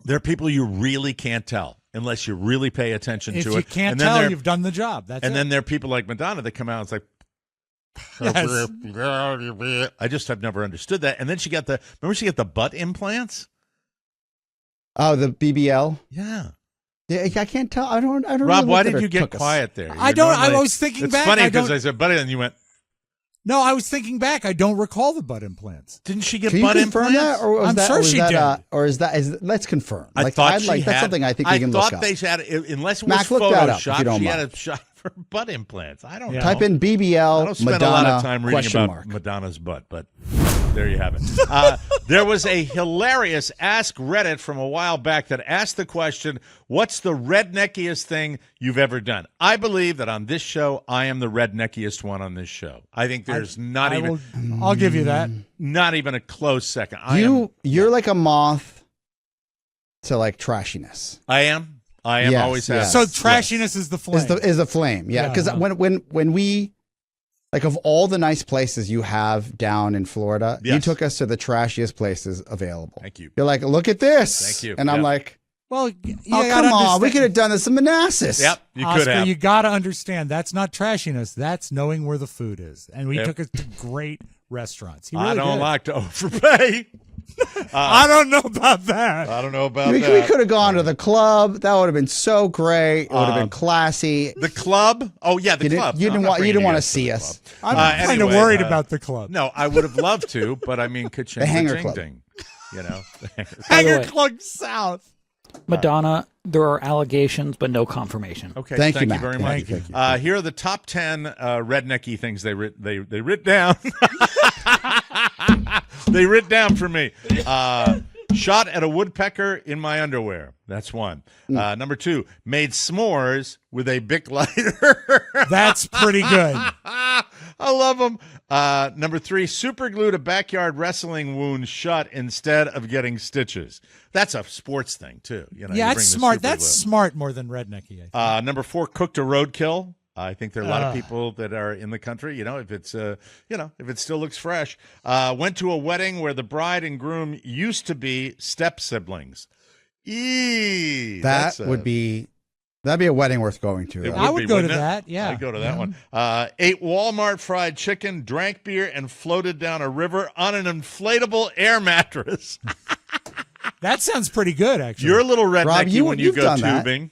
there are people you really can't tell unless you really pay attention If to you it. can't And then tell, there- you've done the job. That's And it. then there are people like Madonna that come out and it's like, Yes. I just have never understood that. And then she got remember she got the butt implants? Oh, the BBL. Yeah. Yeah, I can't tell. I don't. Rob, really why look at did her you get tuchus. quiet there? I don't. I was thinking it's back. funny I because don't- I said buddy, and you went, No, I was thinking back. I don't recall the butt implants. didn't she get Can you butt confirm implants? that, or was I'm that, sure or is she that, did. or is that? Let's confirm. I Like, thought I'd she like had. that's something I think we can I look thought up. they had, unless it was Mac, look that up, if Photoshop, you don't she mind. had a shot for butt implants. I don't know. Type in I BBL don't spend Madonna a lot of time reading question about mark. Madonna's butt, but there you have it. There was a hilarious Ask Reddit from a while back that asked the question, what's the redneckiest thing you've ever done? I believe that on this show, I am the redneckiest one on this show. I think there's I'll give you that. not even a close second. You're like a moth to like trashiness. I am. Yes, Always have. yes. So trashiness is the flame. Is the flame? Yeah, Yeah, because huh. when we like of all the nice places you have down in Florida, you Yes. took us to the trashiest places available. Thank you. You're like, look at this. Thank you. And I'm Yep. like, well, oh come on, we could have done this in Manassas. Yep, you Oscar, could have. you got to understand that's not trashiness. That's knowing where the food is. And we Yep. took it to great restaurants. He really I don't did. like to overpay. I don't know about that. I don't know about We that. could have gone to the club. That would have been so great. It would have been classy. The club? Oh yeah, the You club. didn't I'm not want bringing to guys see the us. club. I'm kind of Anyway, worried about the club. No, I would have loved to, but I mean, ka-ching, The Hanger ka-ching, Club. ding. You know, the Hanger Club. By the Hanger way, Club South. Madonna, there are allegations, but no confirmation. Okay, Thank you, Matt. very much. Thank you. Here are the top 10 rednecky things they writ down. They writ down for me. Shot at a woodpecker in my underwear. That's one. Number 2, made s'mores with a Bic lighter. That's pretty good. I love them. Number 3, super glued a backyard wrestling wound shut instead of getting stitches. That's a sports thing too. You know, Yeah, you that's bring the smart. super That's glue. smart more than rednecky. I think. Number 4, cooked a roadkill. I think there are a lot of people that are in the country. You know, if it's if it still looks fresh. Went to a wedding where the bride and groom used to be step siblings. That'd be a wedding worth going to. It though. I would be, go to wouldn't it? that. Yeah, I'd go to that one. Ate Walmart fried chicken, drank beer, and floated down a river on an inflatable air mattress. That sounds pretty good, actually. You're a little rednecky Rob, when you you've go done that. tubing.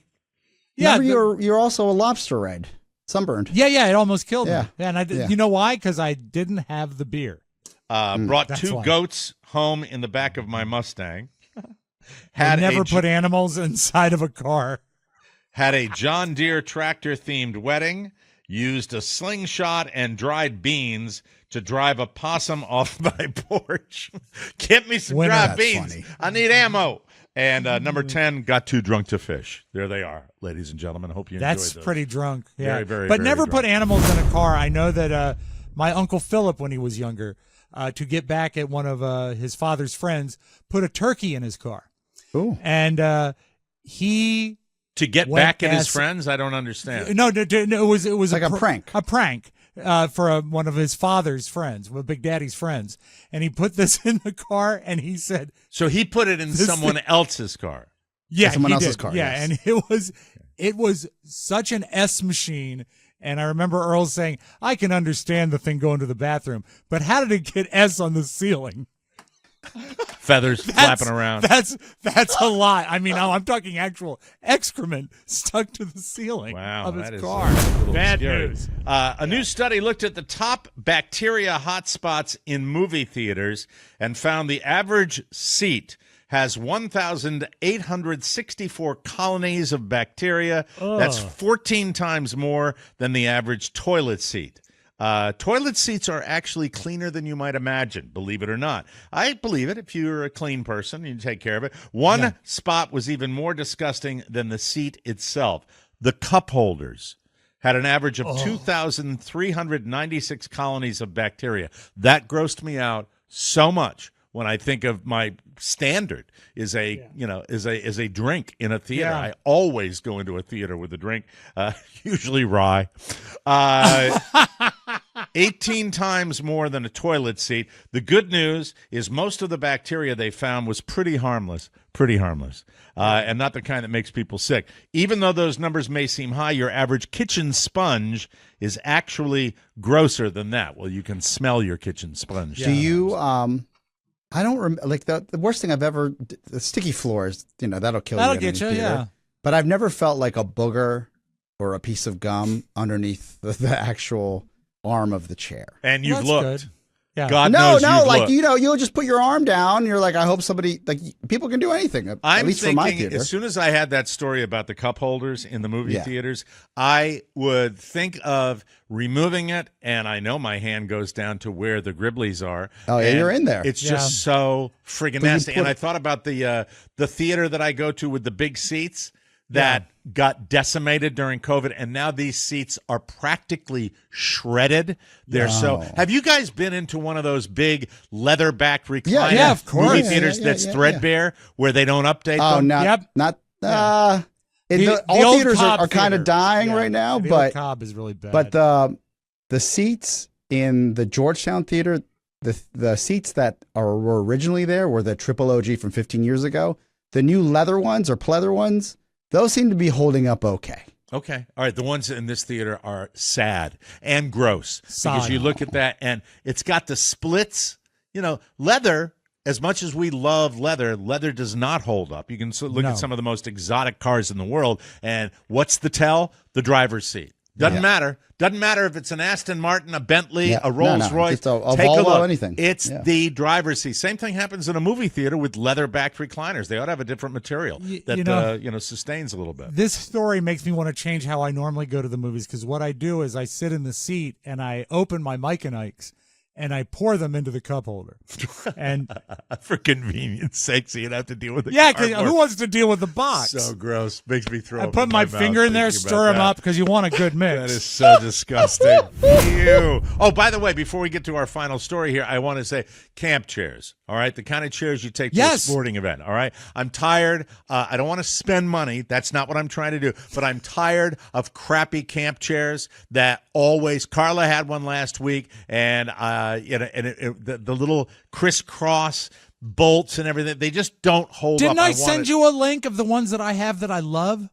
yeah, Remember, you're also a lobster red, sunburned. yeah. It almost killed Yeah. me. And I did. Yeah. You know why? Because I didn't have the beer. Brought That's 2 why. goats home in the back of my Mustang. I Had never a, put animals inside of a car. Had a John Deere tractor themed wedding. Used a slingshot and dried beans to drive a possum off my porch. Get me some Winner. dried That's beans. funny. I need ammo. And number 10, got too drunk to fish. There they are, ladies and gentlemen. Hope you enjoyed That's those. pretty drunk. Yeah, Very, very, but very never drunk. put animals in a car. I know that my Uncle Philip, when he was younger, to get back at one of his father's friends, put a turkey in his car, Ooh. and he To get went back at his as- friends? I don't understand. no, it was Like a prank. a prank for one of his father's friends, one of Big Daddy's friends, and he put this in the car, and he said, So he put it in This someone else's car. "Yeah, Someone he else's did. car, Yeah, yes. and it was such an S machine." And I remember Earl saying, "I can understand the thing going to the bathroom, but how did it get S on the ceiling?" Feathers flapping around. That's a lot. I mean, I'm talking actual excrement stuck to the ceiling Wow, of that his is car. a little Bad scary. news. A new study looked at the top bacteria hotspots in movie theaters and found the average seat has 1,864 colonies of bacteria. That's 14 times more than the average toilet seat. Toilet seats are actually cleaner than you might imagine, believe it or not. I believe it. If you're a clean person, you take care of it. One spot was even more disgusting than the seat itself. The cup holders had an average of 2,396 colonies of bacteria. That grossed me out so much when I think of my standard is a drink in a theater. Yeah. I always go into a theater with a drink, usually rye. 18 times more than a toilet seat. The good news is most of the bacteria they found was pretty harmless, and not the kind that makes people sick. Even though those numbers may seem high, your average kitchen sponge is actually grosser than that. Well, you can smell your kitchen sponge. Do you? I don't remember. Like the worst thing I've ever. The sticky floors. That'll kill you. That'll in get any you, theater. yeah. But I've never felt like a booger or a piece of gum underneath the actual arm of the chair. And you've That's looked. good. Yeah. God No, knows you've like looked. you'll just put your arm down. You're like, I hope somebody people can do anything. At I'm least thinking for my theater. as soon as I had that story about the cup holders in the movie Yeah. theaters, I would think of removing it, and I know my hand goes down to where the Gribblies are. Oh, yeah, and you're in there. It's Yeah. just so friggin' But you nasty. And put- I thought about the theater that I go to with the big seats that got decimated during COVID, and now these seats are practically shredded. They're so. Have you guys been into one of those big leather-backed recliner Yeah, of course. movie Yeah, theaters that's yeah. threadbare where they don't update Oh, them? not Yep. not. The All old theaters Cobb are kind Theater. of dying Yeah, right now, the old but Cobb is really bad. but the seats in the Georgetown Theater, the seats that were originally there were the triple OG from 15 years ago. The new leather ones or pleather ones, those seem to be holding up okay. Okay. All right. The ones in this theater are sad and gross because Sad. you look at that and it's got the splits. Leather, as much as we love leather, leather does not hold up. You can look No. at some of the most exotic cars in the world, and what's the tell? The driver's seat. Doesn't matter. Doesn't matter if it's an Aston Martin, a Bentley, Yeah. a Rolls No, Royce. just a Take Volvo, look. anything. It's Yeah. the driver's seat. Same thing happens in a movie theater with leather-backed recliners. They ought to have a different material that sustains a little bit. this story makes me want to change how I normally go to the movies, because what I do is I sit in the seat and I open my Mike and Ike's and I pour them into the cup holder. And for convenience sake, so you'd have to deal with the yeah, because cardboard. who wants to deal with the box? So gross. Makes me throw I up put in my mouth finger in there, thinking stir about them that. up because you want a good mix. That is so disgusting. Ew. Oh, by the way, before we get to our final story here, I want to say camp chairs, all right? The kind of chairs you take to a Yes. sporting event, all right? I'm tired. I don't want to spend money. That's not what I'm trying to do. But I'm tired of crappy camp chairs that always – Carla had one last week, and the little crisscross – bolts and everything, they just don't hold Didn't up. I send you a link of the ones that I have that I love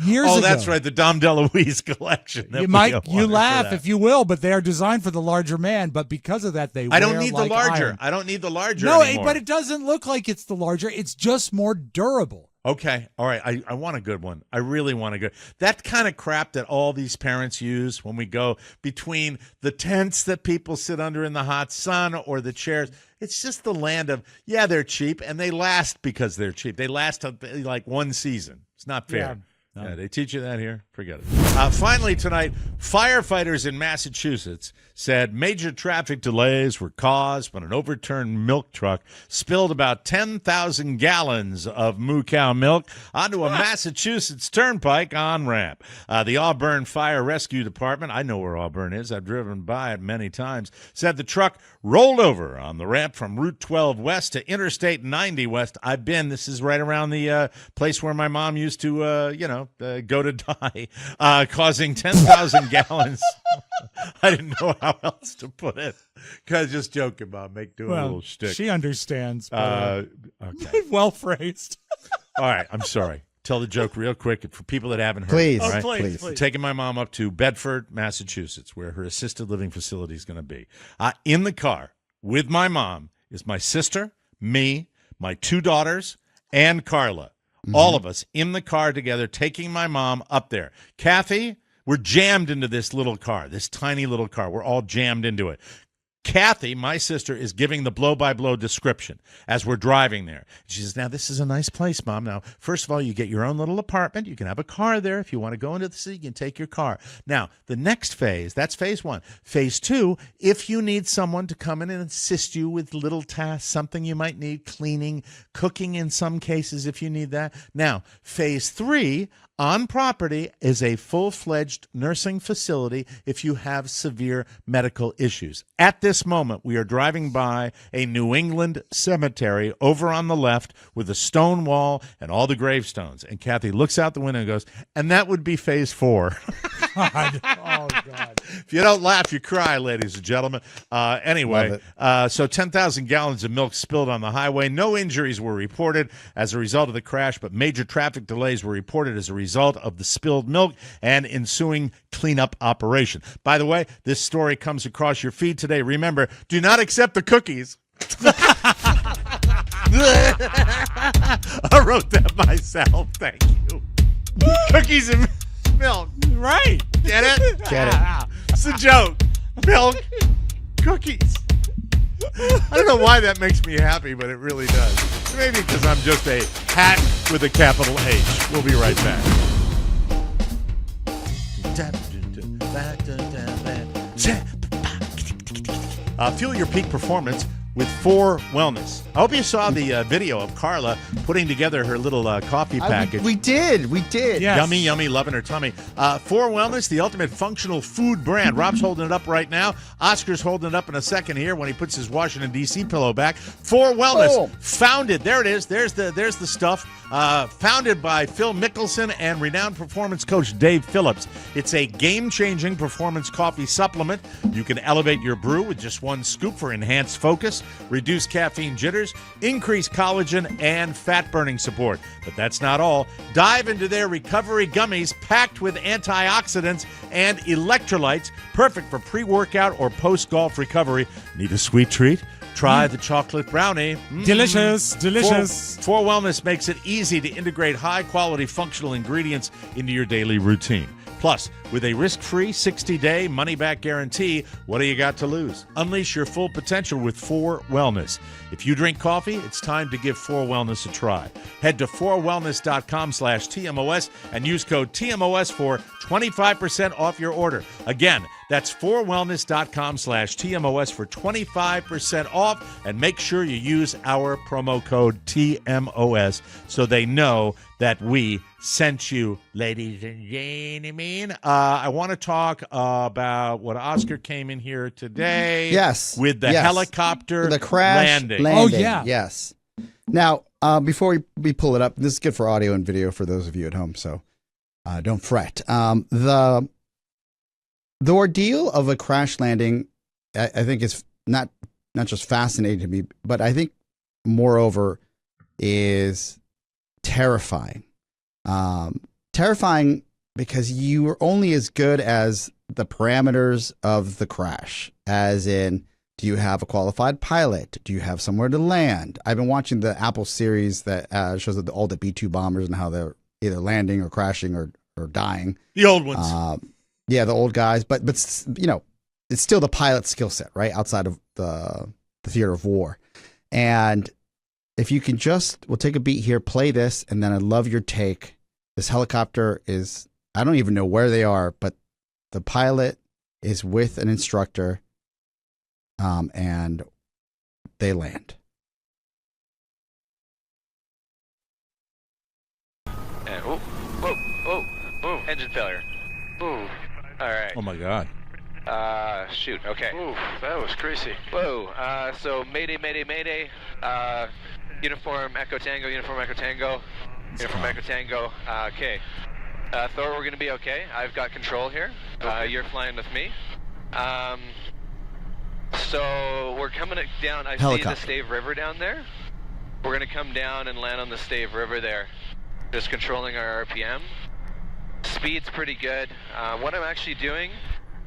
years ago? Oh, that's right, the Dom DeLuise collection. You laugh if you will, but they are designed for the larger man. But because of that, I don't need like the larger. iron. I don't need the larger No, anymore. but it doesn't look like it's the larger. It's just more durable. Okay, all right. I want a good one. I really want a good. That kind of crap that all these parents use when we go between the tents that people sit under in the hot sun or the chairs. It's just the land of, yeah, they're cheap, and they last because they're cheap. They last like one season. It's not fair. Yeah. Yeah, they teach you that here? Forget it. Finally tonight, firefighters in Massachusetts said major traffic delays were caused when an overturned milk truck spilled about 10,000 gallons of moo cow milk onto a Massachusetts turnpike on-ramp. The Auburn Fire Rescue Department, I know where Auburn is, I've driven by it many times, said the truck rolled over on the ramp from Route 12 west to Interstate 90 west. I've been. This is right around the place where my mom used to, go to die, causing 10,000 gallons. I didn't know how else to put it. Just joking, Bob. Do a little shtick. She understands. Okay. Well phrased. All right. I'm sorry. Tell the joke real quick for people that haven't heard. Please. All right? Please. Taking my mom up to Bedford, Massachusetts, where her assisted living facility is going to be. In the car with my mom is my sister, me, my two daughters, and Carla. Mm-hmm. All of us in the car together, taking my mom up there. Kathy, we're jammed into this little car, this tiny little car. We're all jammed into it. Kathy, my sister, is giving the blow-by-blow description as we're driving there. She says, now, this is a nice place, Mom. Now, first of all, you get your own little apartment. You can have a car there. If you want to go into the city, you can take your car. Now, the next phase, that's phase one. Phase two, if you need someone to come in and assist you with little tasks, something you might need, cleaning, cooking in some cases if you need that. Now, phase three, on property is a full-fledged nursing facility if you have severe medical issues. At this moment, we are driving by a New England cemetery over on the left with a stone wall and all the gravestones. And Kathy looks out the window and goes, and that would be phase 4. God. Oh, God. If you don't laugh, you cry, ladies and gentlemen. Anyway, so 10,000 gallons of milk spilled on the highway. No injuries were reported as a result of the crash, but major traffic delays were reported as a result of the spilled milk and ensuing cleanup operation. By the way, this story comes across your feed today. Remember, do not accept the cookies. I wrote that myself. Thank you. Cookies and milk. Right. Get it? Get it. It's a joke. Milk, cookies. I don't know why that makes me happy, but it really does. Maybe because I'm just a hat with a capital H. We'll be right back. Fuel your peak performance with 4 Wellness. I hope you saw the video of Carla putting together her little coffee package. We did. Yes. Yummy, yummy, loving her tummy. 4 Wellness, the ultimate functional food brand. Rob's holding it up right now. Oscar's holding it up in a second here when he puts his Washington, D.C. pillow back. 4 Wellness, founded, there it is, there's the stuff, founded by Phil Mickelson and renowned performance coach Dave Phillips. It's a game-changing performance coffee supplement. You can elevate your brew with just 1 scoop for enhanced focus, reduce caffeine jitters, increase collagen, and fat-burning support. But that's not all. Dive into their recovery gummies packed with antioxidants and electrolytes, perfect for pre-workout or post-golf recovery. Need a sweet treat? Try the chocolate brownie. Delicious. 4 Wellness makes it easy to integrate high-quality functional ingredients into your daily routine. Plus, with a risk-free 60-day money-back guarantee, what do you got to lose? Unleash your full potential with 4 Wellness. If you drink coffee, it's time to give 4 Wellness a try. Head to 4wellness.com/TMOS and use code TMOS for 25% off your order. Again, That's 4wellness.com/TMOS for 25% off. And make sure you use our promo code TMOS so they know that we sent you, ladies and gentlemen. I want to talk about what Oscar came in here today. Yes. With the helicopter the crash landing. Oh, yeah. Yes. Now, before we pull it up, this is good for audio and video for those of you at home, so don't fret. The ordeal of a crash landing, I think, is not just fascinating to me, but I think, moreover, is terrifying. Terrifying because you are only as good as the parameters of the crash, as in, do you have a qualified pilot? Do you have somewhere to land? I've been watching the Apple series that shows all the B-2 bombers and how they're either landing or crashing or dying. The old ones. Yeah, the old guys. But you know, it's still the pilot skill set, right? Outside of the theater of war. And if you can we'll take a beat here, play this, and then I love your take. This helicopter is, I don't even know where they are, but the pilot is with an instructor, and they land. And whoa, engine failure. Ooh, all right. Oh, my God. Shoot, okay. Ooh, that was crazy. Whoa, so mayday, uniform Echo Tango, uniform Echo Tango, okay. Thor, we're gonna be okay. I've got control here. You're flying with me. So we're coming down, I see the Stave River down there. We're gonna come down and land on the Stave River there. Just controlling our RPM. Speed's pretty good. What I'm actually doing,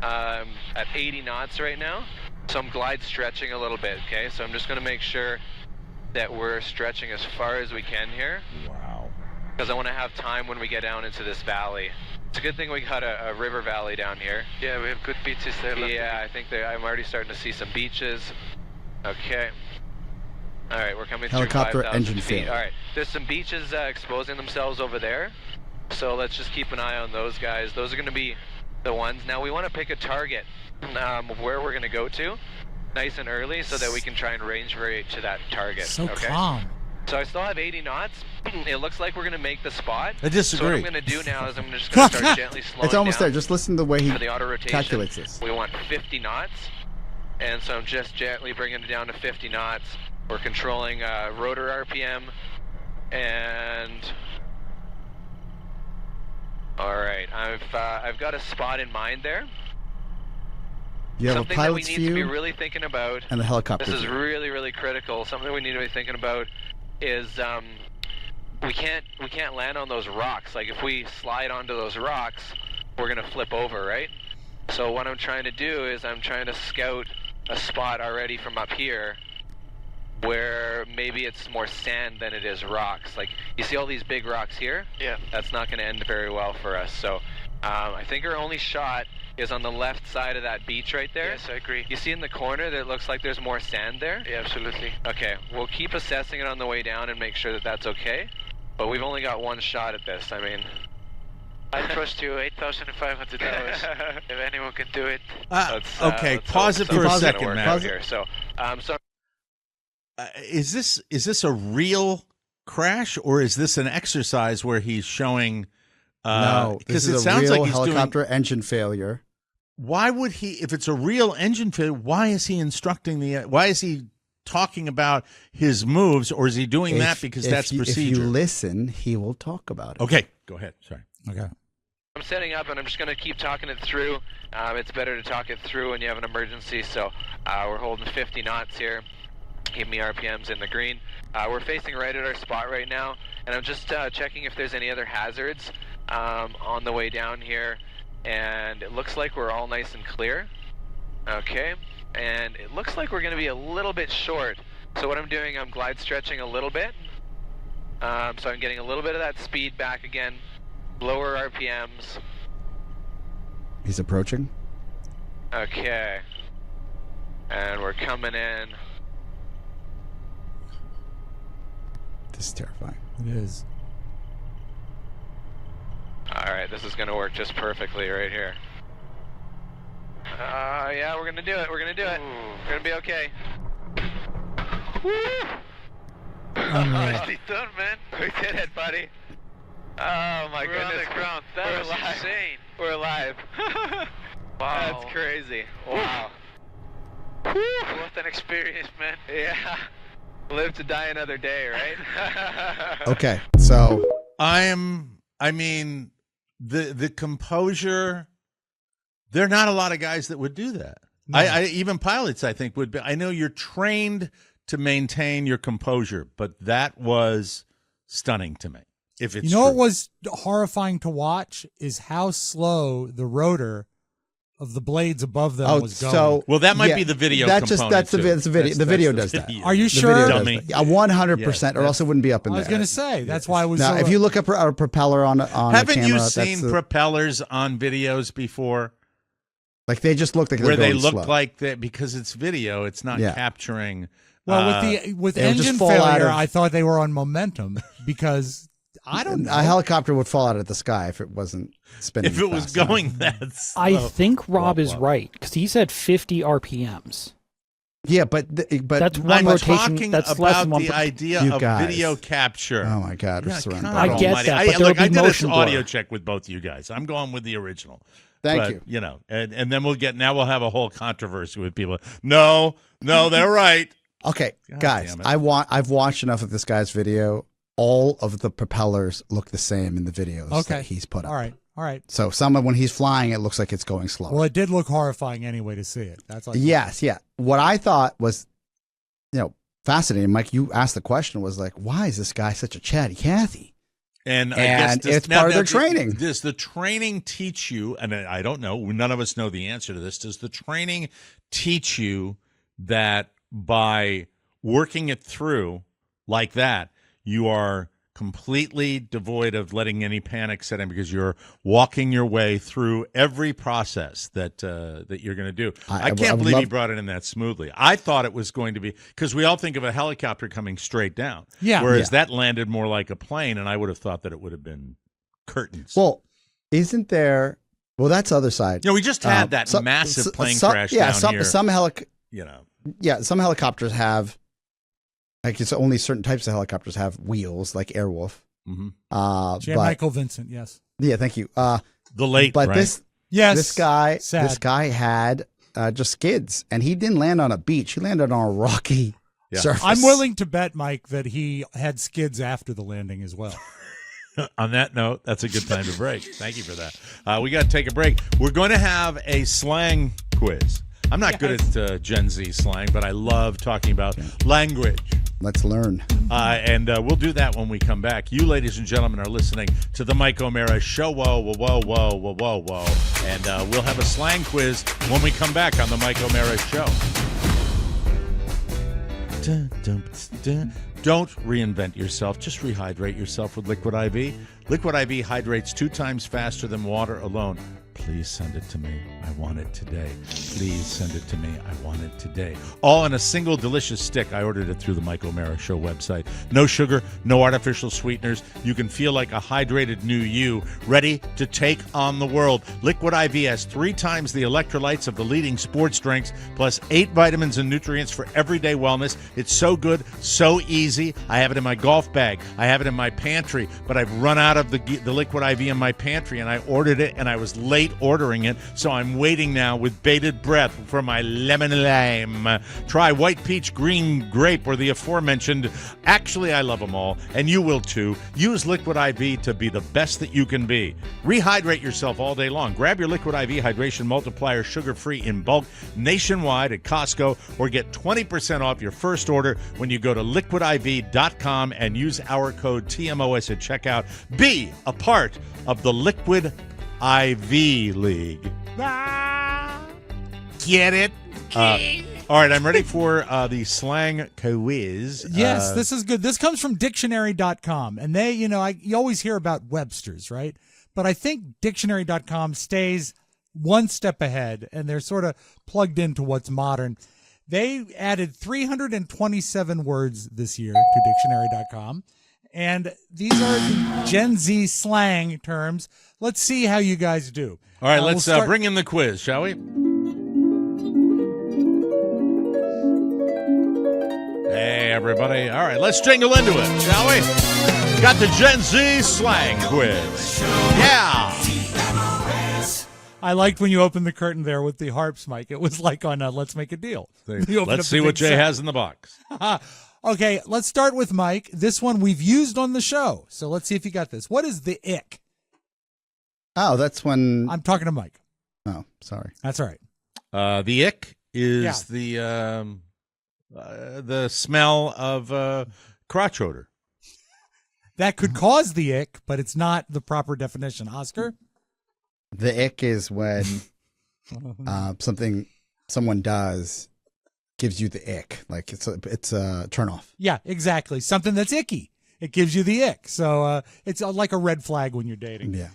at 80 knots right now, so I'm glide stretching a little bit, okay? So I'm just gonna make sure that we're stretching as far as we can here. Wow. Because I want to have time when we get down into this valley. It's a good thing we got a river valley down here. Yeah, we have good beaches there. Yeah, I think I'm already starting to see some beaches. Okay. All right, we're coming Helicopter through 5,000 engine feet. failure. All right, there's some beaches exposing themselves over there. So let's just keep an eye on those guys. Those are going to be the ones. Now we want to pick a target of where we're going to go to nice and early so that we can try and range variate to that target. So okay? calm. So I still have 80 knots. It looks like we're going to make the spot. I disagree. So what I'm going to do now is I'm just going to start gently slowing It's almost down there. Just listen to the way he for the auto rotation. calculates this. We want 50 knots. And so I'm just gently bringing it down to 50 knots. We're controlling rotor RPM. And all right, I've got a spot in mind there. You have Something a that we pilot's need to be view really thinking about. and the helicopter This is view. really, really critical. Something we need to be thinking about is we can't land on those rocks. Like if we slide onto those rocks, we're gonna flip over, right? So what I'm trying to do is I'm trying to scout a spot already from up here where maybe it's more sand than it is rocks. Like you see all these big rocks here? Yeah. That's not gonna end very well for us. So I think our only shot is on the left side of that beach right there. Yes, I agree. You see in the corner that it looks like there's more sand there? Yeah, absolutely. Okay, we'll keep assessing it on the way down and make sure that that's okay. But we've only got one shot at this. I mean, I trust you. $8,500. If anyone can do it. Okay, let's pause hope it for a something's gonna second, work Matt. out here. So, Is this a real crash, or is this an exercise where he's showing? No, this it is a sounds real like he's helicopter engine failure. Why would he? If it's a real engine failure, why is he instructing why is he talking about his moves, or is he doing that because that's procedure? If you listen, he will talk about it. Okay, go ahead. Sorry. Okay. I'm setting up, and I'm just going to keep talking it through. It's better to talk it through when you have an emergency. So we're holding 50 knots here. Give me RPMs in the green. We're facing right at our spot right now, and I'm just checking if there's any other hazards on the way down here. And it looks like we're all nice and clear. Okay, and it looks like we're going to be a little bit short. So what I'm doing, I'm glide stretching a little bit. So I'm getting a little bit of that speed back again. Lower RPMs. He's approaching. Okay. And we're coming in. This is terrifying. It is. All right, this is going to work just perfectly right here. Yeah, we're gonna do it. We're gonna do it. We're gonna be okay. Woo! Nicely done, man. We did it, buddy. Oh my We're goodness. on the ground. That We're was alive. insane. We're alive. Wow. That's crazy. Wow. What an experience, man. Yeah. Live to die another day, right? Okay, so I mean, the composure. There are not a lot of guys that would do that. No. I even pilots, I think, would be. I know you're trained to maintain your composure, but that was stunning to me. If it's what true. was horrifying to watch is how slow the rotor of the blades above them was going. so Well, that might yeah, be the video That's component, that's the, too. that's the video. That's the video the does that. video. Are you The sure? video does Dummy. that. 100%, or else it wouldn't be up in I there. was going to say that's why I was. Now, so, if you look up a propeller on Haven't a camera, you that's seen propellers on videos before like they just look like where they're they going look slow. like that because it's video, it's not Yeah. capturing. well, with they would just engine fall out failure, of- I thought they were on momentum because I don't know. A helicopter would fall out of the sky if it wasn't spinning. if it was fast enough. going that slow. I think Rob is Wah. right because he said 50 RPMs. Yeah, but That's one I'm rotation. talking That's less about than one. the idea You of guys. video capture. oh my God, we're Yeah, surrounded. God by I get almighty. that, but there look, would I be did motion an audio blur. check with both you guys. I'm going with the original. Thank But, you. You know, and then we'll have a whole controversy with people. No, they're right. Okay, God guys, damn it. I've watched enough of this guy's video. All of the propellers look the same in the videos Okay. that he's put up. All right. So when he's flying, it looks like it's going slower. Well, it did look horrifying anyway to see it. That's like Yes, yeah. What I thought was, fascinating, Mike. You asked the question was like, why is this guy such a chatty Cathy? And I And guess it's part of their training. Does the training teach you, and I don't know, none of us know the answer to this, does the training teach you that by working it through like that, you are completely devoid of letting any panic set in because you're walking your way through every process that you're going to do. I can't believe he brought it in that smoothly. I thought it was going to be, because we all think of a helicopter coming straight down. Yeah. Whereas that landed more like a plane, and I would have thought that it would have been curtains. Well, isn't there? Well, that's the other side. We just had that massive plane crash down here. Some Some helicopters have, like, it's only certain types of helicopters have wheels, like Airwolf. Mm-hmm. Jan Michael Vincent, yes. Yeah, thank you. The late, but right? this guy Sad. had just skids, and he didn't land on a beach. He landed on a rocky surface. I'm willing to bet, Mike, that he had skids after the landing as well. On that note, that's a good time to break. Thank you for that. We got to take a break. We're going to have a slang quiz. I'm not good at Gen Z slang, but I love talking about language. Let's learn. And we'll do that when we come back. You, ladies and gentlemen, are listening to the Mike O'Mara Show. Whoa, whoa, whoa, whoa, whoa, whoa, whoa. And we'll have a slang quiz when we come back on the Mike O'Mara Show. Dun, dun, dun. Don't reinvent yourself. Just rehydrate yourself with Liquid IV. Liquid IV hydrates 2 times faster than water alone. Please send it to me. I want it today. Please send it to me. I want it today. All in a single delicious stick. I ordered it through the Mike O'Mara Show website. No sugar, no artificial sweeteners. You can feel like a hydrated new you, ready to take on the world. Liquid IV has 3 times the electrolytes of the leading sports drinks, plus 8 vitamins and nutrients for everyday wellness. It's so good, so easy. I have it in my golf bag. I have it in my pantry, but I've run out of the Liquid IV in my pantry, and I ordered it, and I was late ordering it, so I'm waiting now with bated breath for my lemon lime. Try white peach, green grape, or the aforementioned. Actually, I love them all, and you will too. Use Liquid IV to be the best that you can be. Rehydrate yourself all day long. Grab your Liquid IV Hydration Multiplier sugar-free in bulk nationwide at Costco, or get 20% off your first order when you go to liquidiv.com and use our code TMOS at checkout. Be a part of the Liquid IV League. Get it? All right, I'm ready for the slang quiz. Yes, this is good. This comes from dictionary.com. And they, you always hear about Webster's, right? But I think dictionary.com stays one step ahead, and they're sort of plugged into what's modern. They added 327 words this year to dictionary.com. And these are the Gen Z slang terms. Let's see how you guys do. All right, let's we'll bring in the quiz, shall we? everybody. All right, let's jingle into it, shall we? Got the Gen Z slang quiz. Yeah. I liked when you opened the curtain there with the harps, Mike. It was like on Let's Make a Deal. You opened Let's up see the what big Jay set. has in the box. Okay, let's start with Mike. This one we've used on the show, so let's see if you got this. What is the ick? Oh, that's when. I'm talking to Mike. Oh, sorry. That's all right. The ick is the smell of crotch odor. That could cause the ick, but it's not the proper definition. Oscar? The ick is when something someone does gives you the ick. Like it's a turn off. Yeah, exactly. Something that's icky. It gives you the ick. So it's like a red flag when you're dating. Yeah.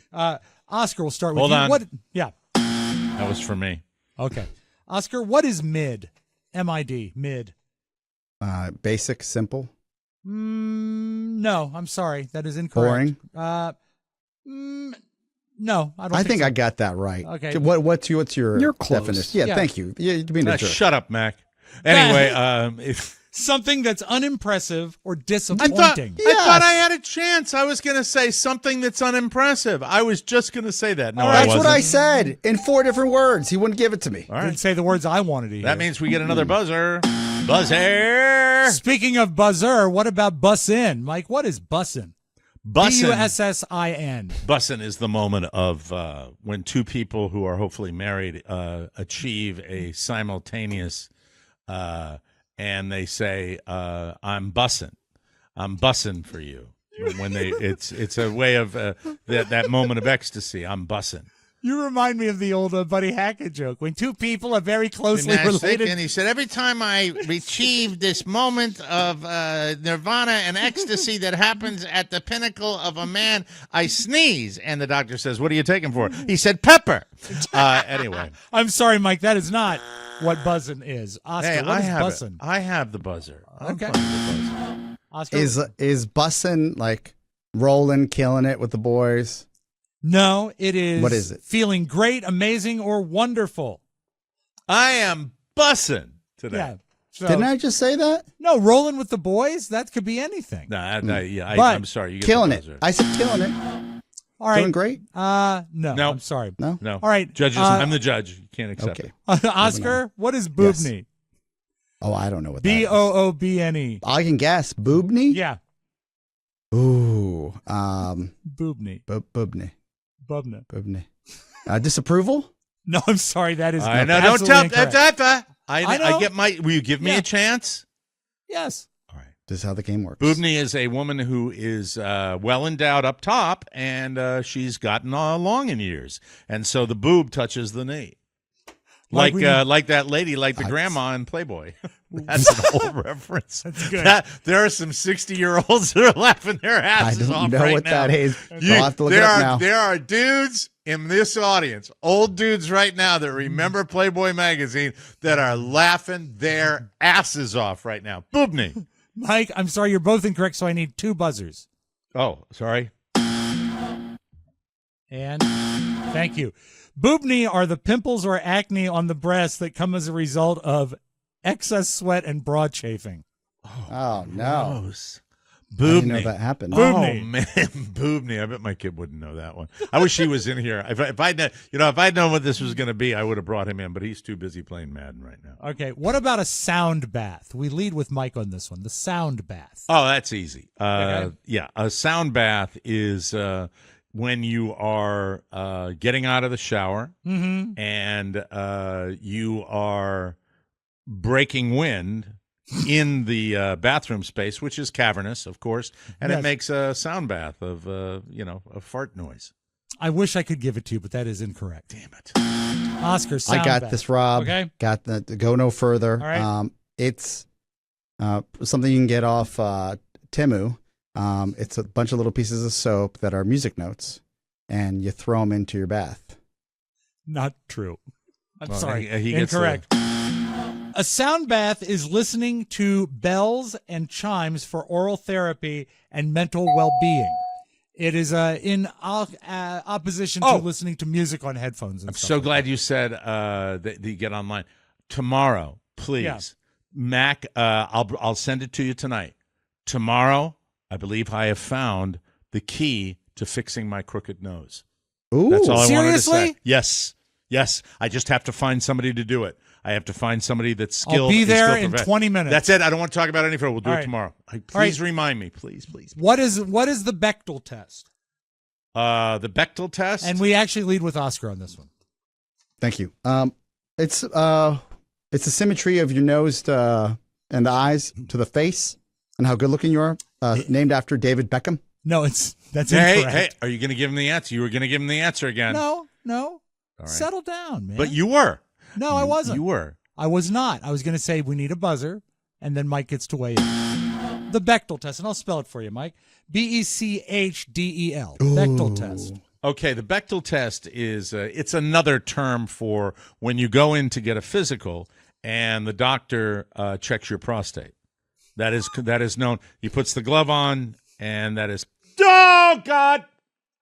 Oscar, we'll start with Hold you. on. What? Yeah. That was for me. Okay. Oscar, what is mid? M-I-D, mid. Basic, simple, No, I'm sorry. That is incorrect. boring. No, I don't I think so. I got that right. Okay. What's your You're close. definition? Yeah, Yeah. thank you. You're being a jerk. Shut up, Mac. Anyway, Something that's unimpressive or I disappointing. thought I had a chance. I was going to say something that's unimpressive. I was just going to say that. No, I That's wasn't. what I said in 4 different words. He wouldn't give it to me. All Didn't right. say the words I wanted to hear. That means we get another buzzer. Buzzer. Speaking of buzzer, what about bus in? Mike, what is bussin'? Bussin'. B-U-S-S-I-N. Bussin' is the moment of when two people who are hopefully married achieve a simultaneous, and they say, "I'm bussin', I'm bussin' for you." When it's a way of that moment of ecstasy. I'm bussin'. You remind me of the old Buddy Hackett joke. When two people are very closely related. And he said, every time I achieve this moment of nirvana and ecstasy that happens at the pinnacle of a man, I sneeze. And the doctor says, what are you taking for? He said, pepper. Anyway. I'm sorry, Mike. That is not what buzzin' is. Oscar, Hey, what is bussin'? I have the buzzer. I'm Okay. playing the buzzer. Oscar? Is bussin' like rolling, killing it with the boys? No, it is. What is it? Feeling great, amazing, or wonderful. I am bussin' today. Yeah. So, Didn't I just say that? No, rolling with the boys, that could be anything. No, But I'm sorry. You get Killing the it. buzzer. I said killing it. All right. Doing great. No, No. I'm sorry. No. No. All right. Judges, I'm the judge. You can't accept Okay. it. Oscar, what is boobney? Oh, I don't know what that is. B-O-O-B-N-E. I can guess. Boobney? Yeah, Ooh. boobney. Boobney. Bubna. Boobney. Disapproval? No, I'm sorry. That is I know. Don't absolutely tell. incorrect. I know. get my. Will you give me Yeah. a chance? Yes. All right. This is how the game works. Boobney is a woman who is well endowed up top, and she's gotten long in years, and so the boob touches the knee, like that lady, like the grandma in Playboy. That's an old reference. That's good. There are some 60-year-olds that are laughing their I asses don't off know right what now. that is. I'll have to look it up now. There are dudes in this audience, old dudes right now that remember Playboy magazine that are laughing their asses off right now. Boobney. Mike, I'm sorry. You're both incorrect, so I need 2 buzzers. Oh, sorry. And thank you. Boobney are the pimples or acne on the breast that come as a result of excess sweat and broad chafing. Oh, no. Gross. I didn't know Boobney. that happened. Boobney. Oh man, Boobney! I bet my kid wouldn't know that one. I wish he was in here. If I'd known what this was going to be, I would have brought him in. But he's too busy playing Madden right now. Okay, what about a sound bath? We lead with Mike on this one. The sound bath. Oh, that's easy. Okay. Yeah, a sound bath is when you are getting out of the shower and you are breaking wind in the bathroom space, which is cavernous, of course, and Yes. it makes a sound bath of a fart noise. I wish I could give it to you, but that is incorrect. Damn it! Oscar, sound I got bath. this, Rob. Okay. Got the go no further. All right. It's something you can get off Temu. It's a bunch of little pieces of soap that are music notes, and you throw them into your bath. Not true. I'm Well, sorry. he gets Incorrect. A sound bath is listening to bells and chimes for oral therapy and mental well-being. It is in opposition to listening to music on headphones. And I'm stuff so like glad that. you said that you get online tomorrow. Please Yeah. Mac, I'll send it to you tonight. Tomorrow, I believe I have found the key to fixing my crooked nose. Ooh, That's all I wanted to Seriously? say. Yes. I just have to find somebody to do it. I have to find somebody that's skilled. I'll be there skilled in profe- 20 minutes. That's it. I don't want to talk about it any further. We'll do All it right. tomorrow. right. Please remind me. Please. What is the Bechtel test? The Bechtel test. And we actually lead with Oscar on this one. Thank you. It's the symmetry of your nose and the eyes to the face and how good looking you are. Named after David Beckham. No, that's Hey, incorrect. are you going to give him the answer? You were going to give him the answer again. No. All right. Settle down, man. But you were. No, I wasn't. You were. I was not. I was going to say we need a buzzer, and then Mike gets to weigh in. The Bechtel test, and I'll spell it for you, Mike. Bechdel. Bechtel test. Okay, the Bechtel test is it's another term for when you go in to get a physical and the doctor checks your prostate. That is known. He puts the glove on, and that is God.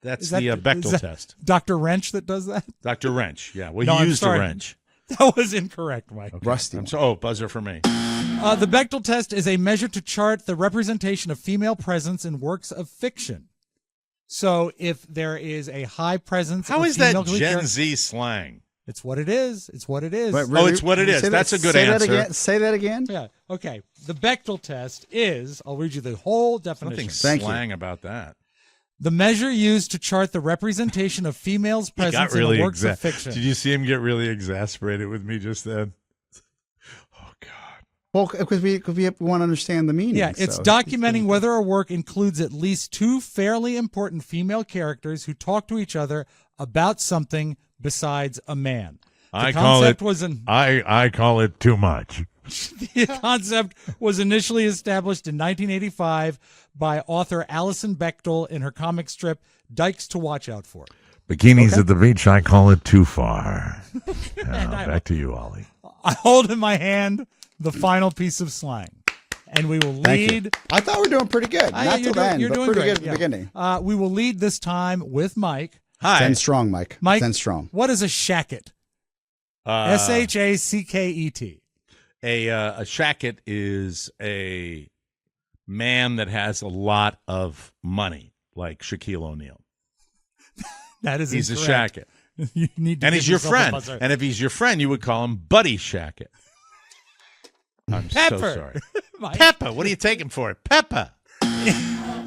That's the Bechtel test. Dr. Wrench that does that? Dr. Wrench. Yeah. Well, No, he I'm used a sorry. wrench. That was incorrect, Mike. Okay. Rusty. Buzzer for me. The Bechtel test is a measure to chart the representation of female presence in works of fiction. So if there is a high presence How of is that female Gen character- Z slang? It's what it is. It's what it is. Wait, Oh, it's what it is. Say That's a good say answer. That again. Say that again. Yeah. Okay. The Bechtel test is, I'll read you the whole definition. Nothing Thank you. slang about that. The measure used to chart the representation of females' He got presence really in works of fiction. Did you see him get really exasperated with me just then? Oh God. Well, because we want to understand the meaning. Yeah, it's so- documenting whether a work includes at least two fairly important female characters who talk to each other about something besides a man. I call it too much. The concept was initially established in 1985 by author Alison Bechtel in her comic strip Dykes to Watch Out For. Bikinis at the beach, I call it too far. And Back to you, Ollie. I hold in my hand the final piece of slang. And we will Thank you. lead. I thought we were doing pretty good. Not till the end, You're but doing pretty great. good at the beginning. We will lead this time with Mike. Hi. 10 strong, Mike. Mike, 10 strong. what is a shacket? SHACKET. A shacket is a man that has a lot of money, like Shaquille O'Neal. That is He's incorrect. a shacket. You need to And give he's your yourself a friend. buzzer. And if he's your friend, you would call him Buddy Shacket. I'm so Pepper. sorry. Mike. Peppa, what are you taking for it? Peppa.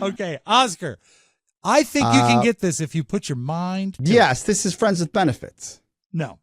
Okay, Oscar. I think you can get this if you put your mind to it. Yes, this is friends with benefits. No.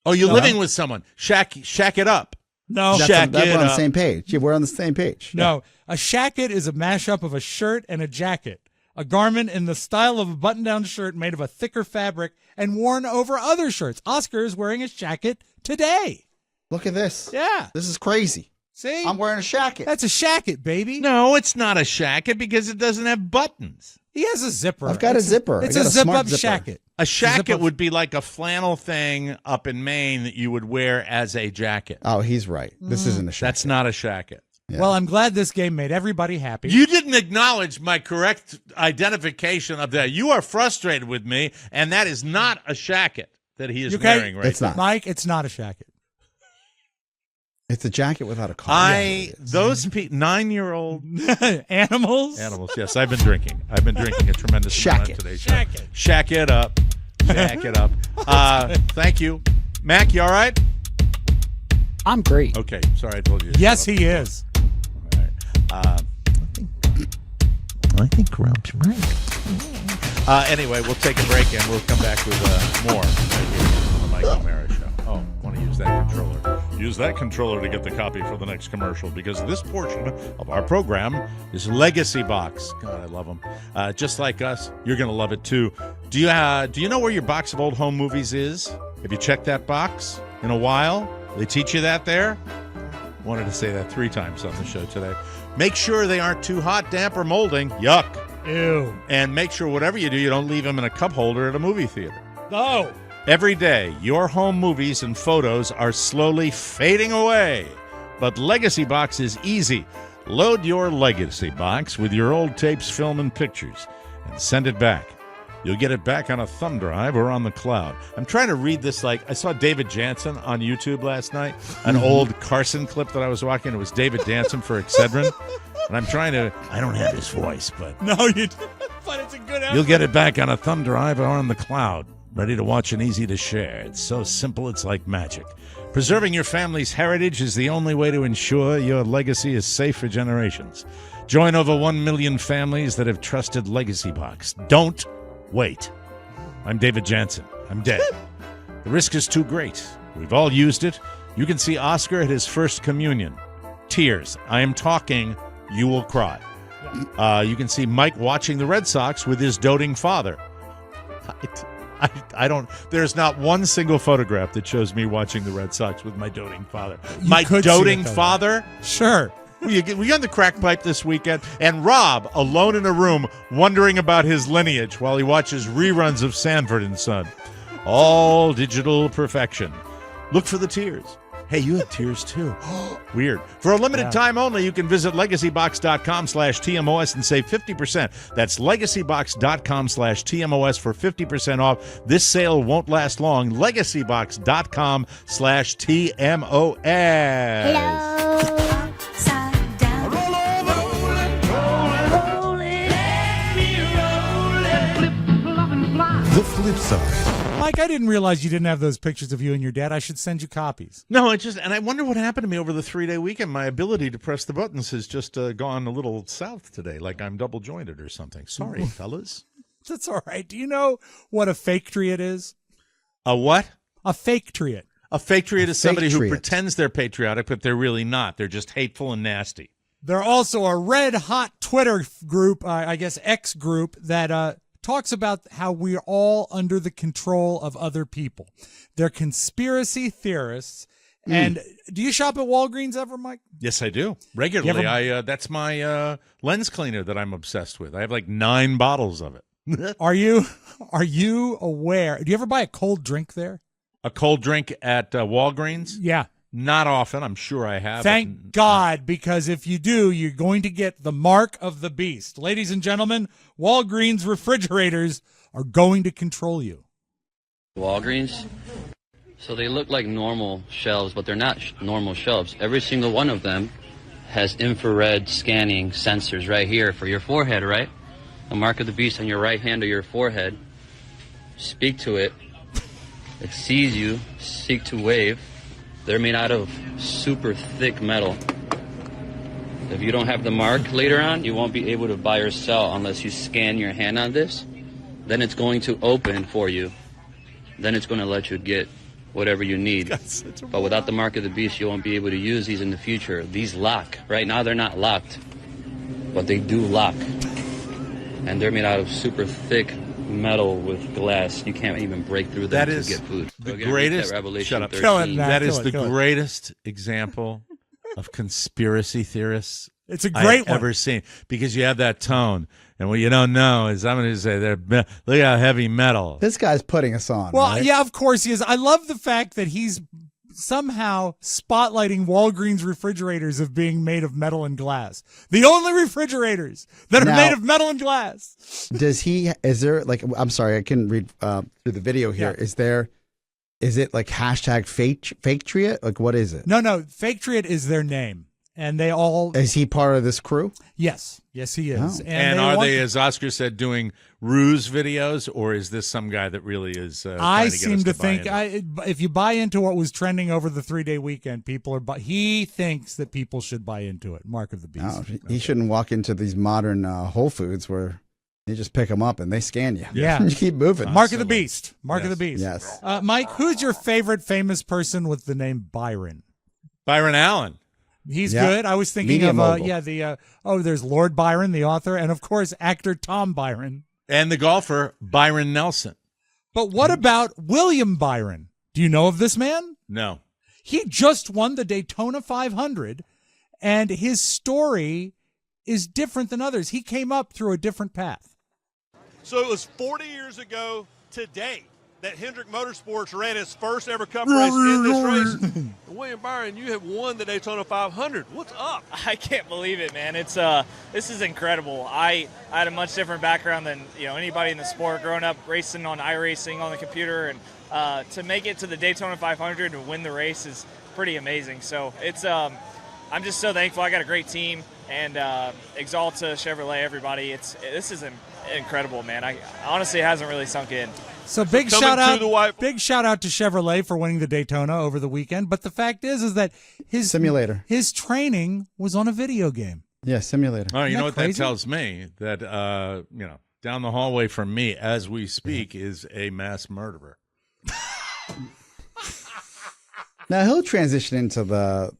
Oh, you're No. living with someone. Shack it up. No. That's Shack we're it on the up. same page. Yeah, we're on the same page. No. A shacket is a mashup of a shirt and a jacket. A garment in the style of a button-down shirt made of a thicker fabric and worn over other shirts. Oscar is wearing a shacket today. Look at this. Yeah. This is crazy. See? I'm wearing a shacket. That's a shacket, baby. No, it's not a shacket because it doesn't have buttons. He has a zipper. I've got a zipper. It's I got a a smart zip-up zipper. shacket. A Zip shacket up- would be like a flannel thing up in Maine that you would wear as a jacket. Oh, he's right. This isn't a shacket. That's not a shacket. Yeah. Well, I'm glad this game made everybody happy. You didn't acknowledge my correct identification of that. You are frustrated with me, and that is not a shacket that he is Okay? wearing right It's now. not. Mike, it's not a shacket. It's a jacket without a collar. Those 9-year-old Animals? animals. Yes, I've been drinking. I've been drinking a tremendous amount on Shacket. today's show. Shacket. Shack it up. Shack it up. Thank you. Mac, you all right? I'm great. Okay. Sorry I told you. to Yes, shut he is. up. All right. I think Rob's right. Anyway, we'll take a break and we'll come back with more right here on the Mike O'Mara Show. Oh, want to use that controller. Use that controller to get the copy for the next commercial because this portion of our program is Legacy Box. God, I love them. Just like us, you're going to love it too. Do you know where your box of old home movies is? Have you checked that box in a while? They teach you that there? Wanted to say that 3 times on the show today. Make sure they aren't too hot, damp, or molding. Yuck. Ew. And make sure whatever you do, you don't leave them in a cup holder at a movie theater. No. Every day, your home movies and photos are slowly fading away. But Legacy Box is easy. Load your Legacy Box with your old tapes, film, and pictures and send it back. You'll get it back on a thumb drive or on the cloud. I'm trying to read this like I saw David Jansen on YouTube last night, an old Carson clip that I was watching. It was David Jansen for Excedrin. And I'm trying to, I don't have his voice, but No, you but it's a good you'll get it back on a thumb drive or on the cloud. Ready to watch and easy to share. It's so simple, it's like magic. Preserving your family's heritage is the only way to ensure your legacy is safe for generations. Join over 1 million families that have trusted Legacy Box. Don't wait. I'm David Jansen. I'm dead. The risk is too great. We've all used it. You can see Oscar at his first communion. Tears. I am talking. You will cry. You can see Mike watching the Red Sox with his doting father. I don't. There's not one single photograph that shows me watching the Red Sox with my doting father. My doting father? Sure. Were you on the crack pipe this weekend? And Rob, alone in a room, wondering about his lineage while he watches reruns of Sanford and Son. All digital perfection. Look for the tears. Hey, you had tears too. Weird. For a limited time only, you can visit legacybox.com/TMOS and save 50%. That's legacybox.com/TMOS for 50% off. This sale won't last long. Legacybox.com/TMOS. Hello. Upside down. The flip side. Mike, I didn't realize you didn't have those pictures of you and your dad. I should send you copies. No, and I wonder what happened to me over the 3-day weekend. My ability to press the buttons has just gone a little south today, like I'm double jointed or something. Sorry, fellas. That's all right. Do you know what a fake triot is? A what? A fake triot. A fake triot is somebody who triot. pretends they're patriotic, but they're really not. They're just hateful and nasty. They're also a red hot Twitter group, I guess X group, that talks about how we're all under the control of other people. They're conspiracy theorists. And do you shop at Walgreens ever, Mike? Yes, I do. Regularly. That's my lens cleaner that I'm obsessed with. I have like 9 bottles of it. Are you aware? Do you ever buy a cold drink there? A cold drink at Walgreens? Yeah. Not often. I'm sure I have. Thank God, because if you do, you're going to get the mark of the beast. Ladies and gentlemen, Walgreens refrigerators are going to control you. Walgreens, so they look like normal shelves, but they're not normal shelves. Every single one of them has infrared scanning sensors right here for your forehead, right? A mark of the beast on your right hand or your forehead. Speak to it. It sees you. Seek to wave. They're made out of super thick metal. If you don't have the mark later on, you won't be able to buy or sell unless you scan your hand on this. Then it's going to open for you. Then it's going to let you get whatever you need. But without the mark of the beast, you won't be able to use these in the future. These lock. Right now, they're not locked, but they do lock. And they're made out of super thick metal with glass. You can't even break through them to get food. The greatest. Shut up. That is the greatest example of conspiracy theorists It's a great I've one. ever seen, because you have that tone, and what you don't know is I'm going to say look how heavy metal. This guy's putting us on. Well, right? yeah, of course he is. I love the fact that he's somehow spotlighting Walgreens refrigerators of being made of metal and glass. The only refrigerators that are Now- made of metal and glass. Is there like, I'm sorry, I couldn't read through the video here. Yeah. Is it like hashtag fake triot? Like, what is it? No, Fake Triot is their name. And they all... Is he part of this crew? Yes, he is. Oh. And are they, as Oscar said, doing ruse videos, or is this some guy that really is I trying to get seem us to buy think into it? if you buy into what was trending over the 3-day weekend, he thinks that people should buy into it. Mark of the Beast. No, he shouldn't walk into these modern Whole Foods where you just pick them up and they scan you. Yeah. You keep moving. Mark of the Beast. Mark of the Beast. Yes. Mike, who's your favorite famous person with the name Byron? Byron Allen. He's Yeah. good. I was thinking Media of mogul. there's Lord Byron, the author, and of course actor Tom Byron. And the golfer, Byron Nelson. But what about William Byron? Do you know of this man? No. He just won the Daytona 500, and his story is different than others. He came up through a different path. So it was 40 years ago today that Hendrick Motorsports ran its first ever Cup race in this race. William Byron, you have won the Daytona 500. What's up? I can't believe it, man. It's this is incredible. I had a much different background than anybody in the sport. Growing up racing on iRacing on the computer, and to make it to the Daytona 500 and win the race is pretty amazing. So it's I'm just so thankful. I got a great team, and Exalta, Chevrolet, everybody. This is incredible, man. I honestly, it hasn't really sunk in. So big shout out to Chevrolet for winning the Daytona over the weekend. But the fact is that his simulator, his training was on a video game. Yeah, simulator. Oh, you know what that tells me? That down the hallway from me as we speak is a mass murderer. Now he'll transition into the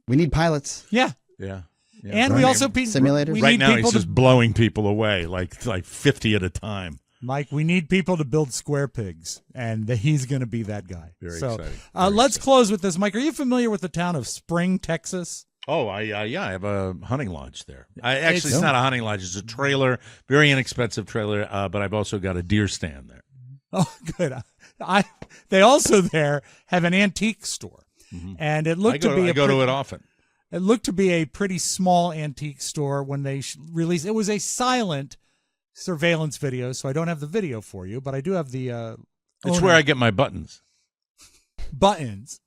we need pilots. Yeah. And we also simulators. Right now he's just blowing people away like 50 at a time. Mike, we need people to build square pigs, and he's going to be that guy. Very exciting. Let's close with this. Mike, are you familiar with the town of Spring, Texas? Oh, I have a hunting lodge there. It's not a hunting lodge; it's a trailer, very inexpensive trailer. But I've also got a deer stand there. Oh, good. They also there have an antique store, and it looked to be. I go to it often. It looked to be a pretty small antique store when they released. It was a silent surveillance video, so I don't have the video for you, but I do have the. It's where I get my buttons. Buttons.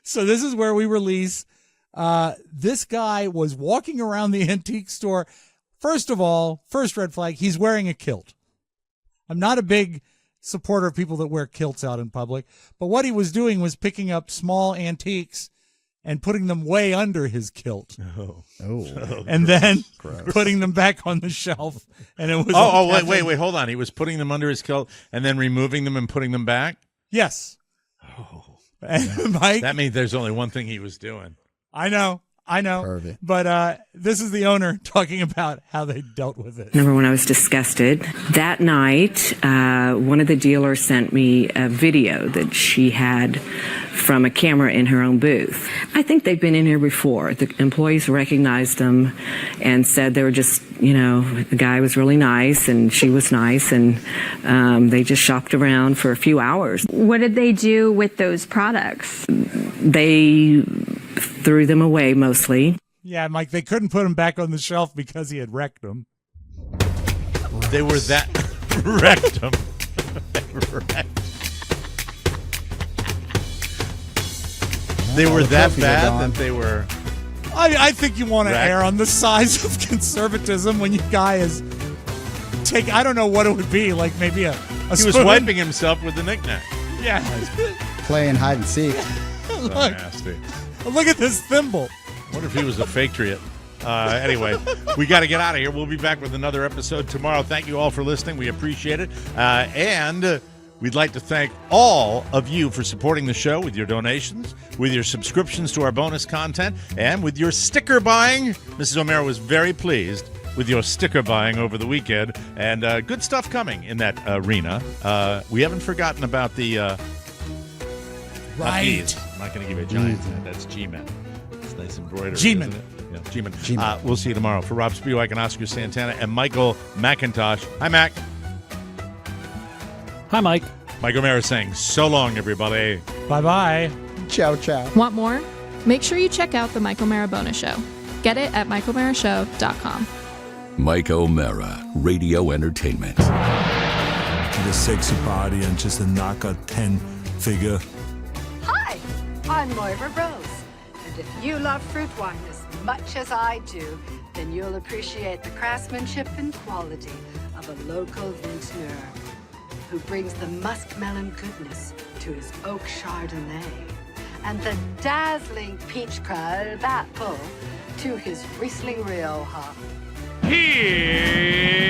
So this is where we release. This guy was walking around the antique store. First of all, first red flag, he's wearing a kilt. I'm not a big supporter of people that wear kilts out in public, but what he was doing was picking up small antiques and putting them way under his kilt. And then putting them back on the shelf. And it was wait, hold on. He was putting them under his kilt and then removing them and putting them back? Yes. And Mike, that means there's only one thing he was doing. I know. Perfect. But this is the owner talking about how they dealt with it. Remember when I was disgusted? That night, one of the dealers sent me a video that she had from a camera in her own booth. I think they've been in here before. The employees recognized them and said they were just, the guy was really nice and she was nice, and they just shopped around for a few hours. What did they do with those products? They threw them away mostly. Yeah, Mike, they couldn't put them back on the shelf because he had wrecked them. They were that wrecked them. They were that bad that they were. I think you want to err on the size of conservatism when your guy is I don't know what it would be, like maybe a He spoon. was wiping himself with the knick-knack. Yeah. Playing hide and seek. So nasty. Look at this thimble. What if he was a patriot? Anyway, we got to get out of here. We'll be back with another episode tomorrow. Thank you all for listening. We appreciate it. And we'd like to thank all of you for supporting the show with your donations, with your subscriptions to our bonus content, and with your sticker buying. Mrs. O'Mara was very pleased with your sticker buying over the weekend. And good stuff coming in that arena. We haven't forgotten about the... Right. I'm not going to give you a giant head. That's G-Men. It's nice embroidery. G-Men. Isn't it? Yeah, G-Men. We'll see you tomorrow. For Rob Spiewak and Oscar Santana and Michael McIntosh. Hi, Mac. Hi, Mike. Mike O'Mara saying so long, everybody. Bye-bye. Ciao, ciao. Want more? Make sure you check out the Mike O'Mara Bonus Show. Get it at MikeO'MaraShow.com. Mike O'Mara, Radio Entertainment. A sexy body and just a knockout 10-figure. Hi, I'm Moira Rose. And if you love fruit wine as much as I do, then you'll appreciate the craftsmanship and quality of a local vintner who brings the muskmelon goodness to his oak Chardonnay and the dazzling peach crab apple to his Riesling Rioja. Here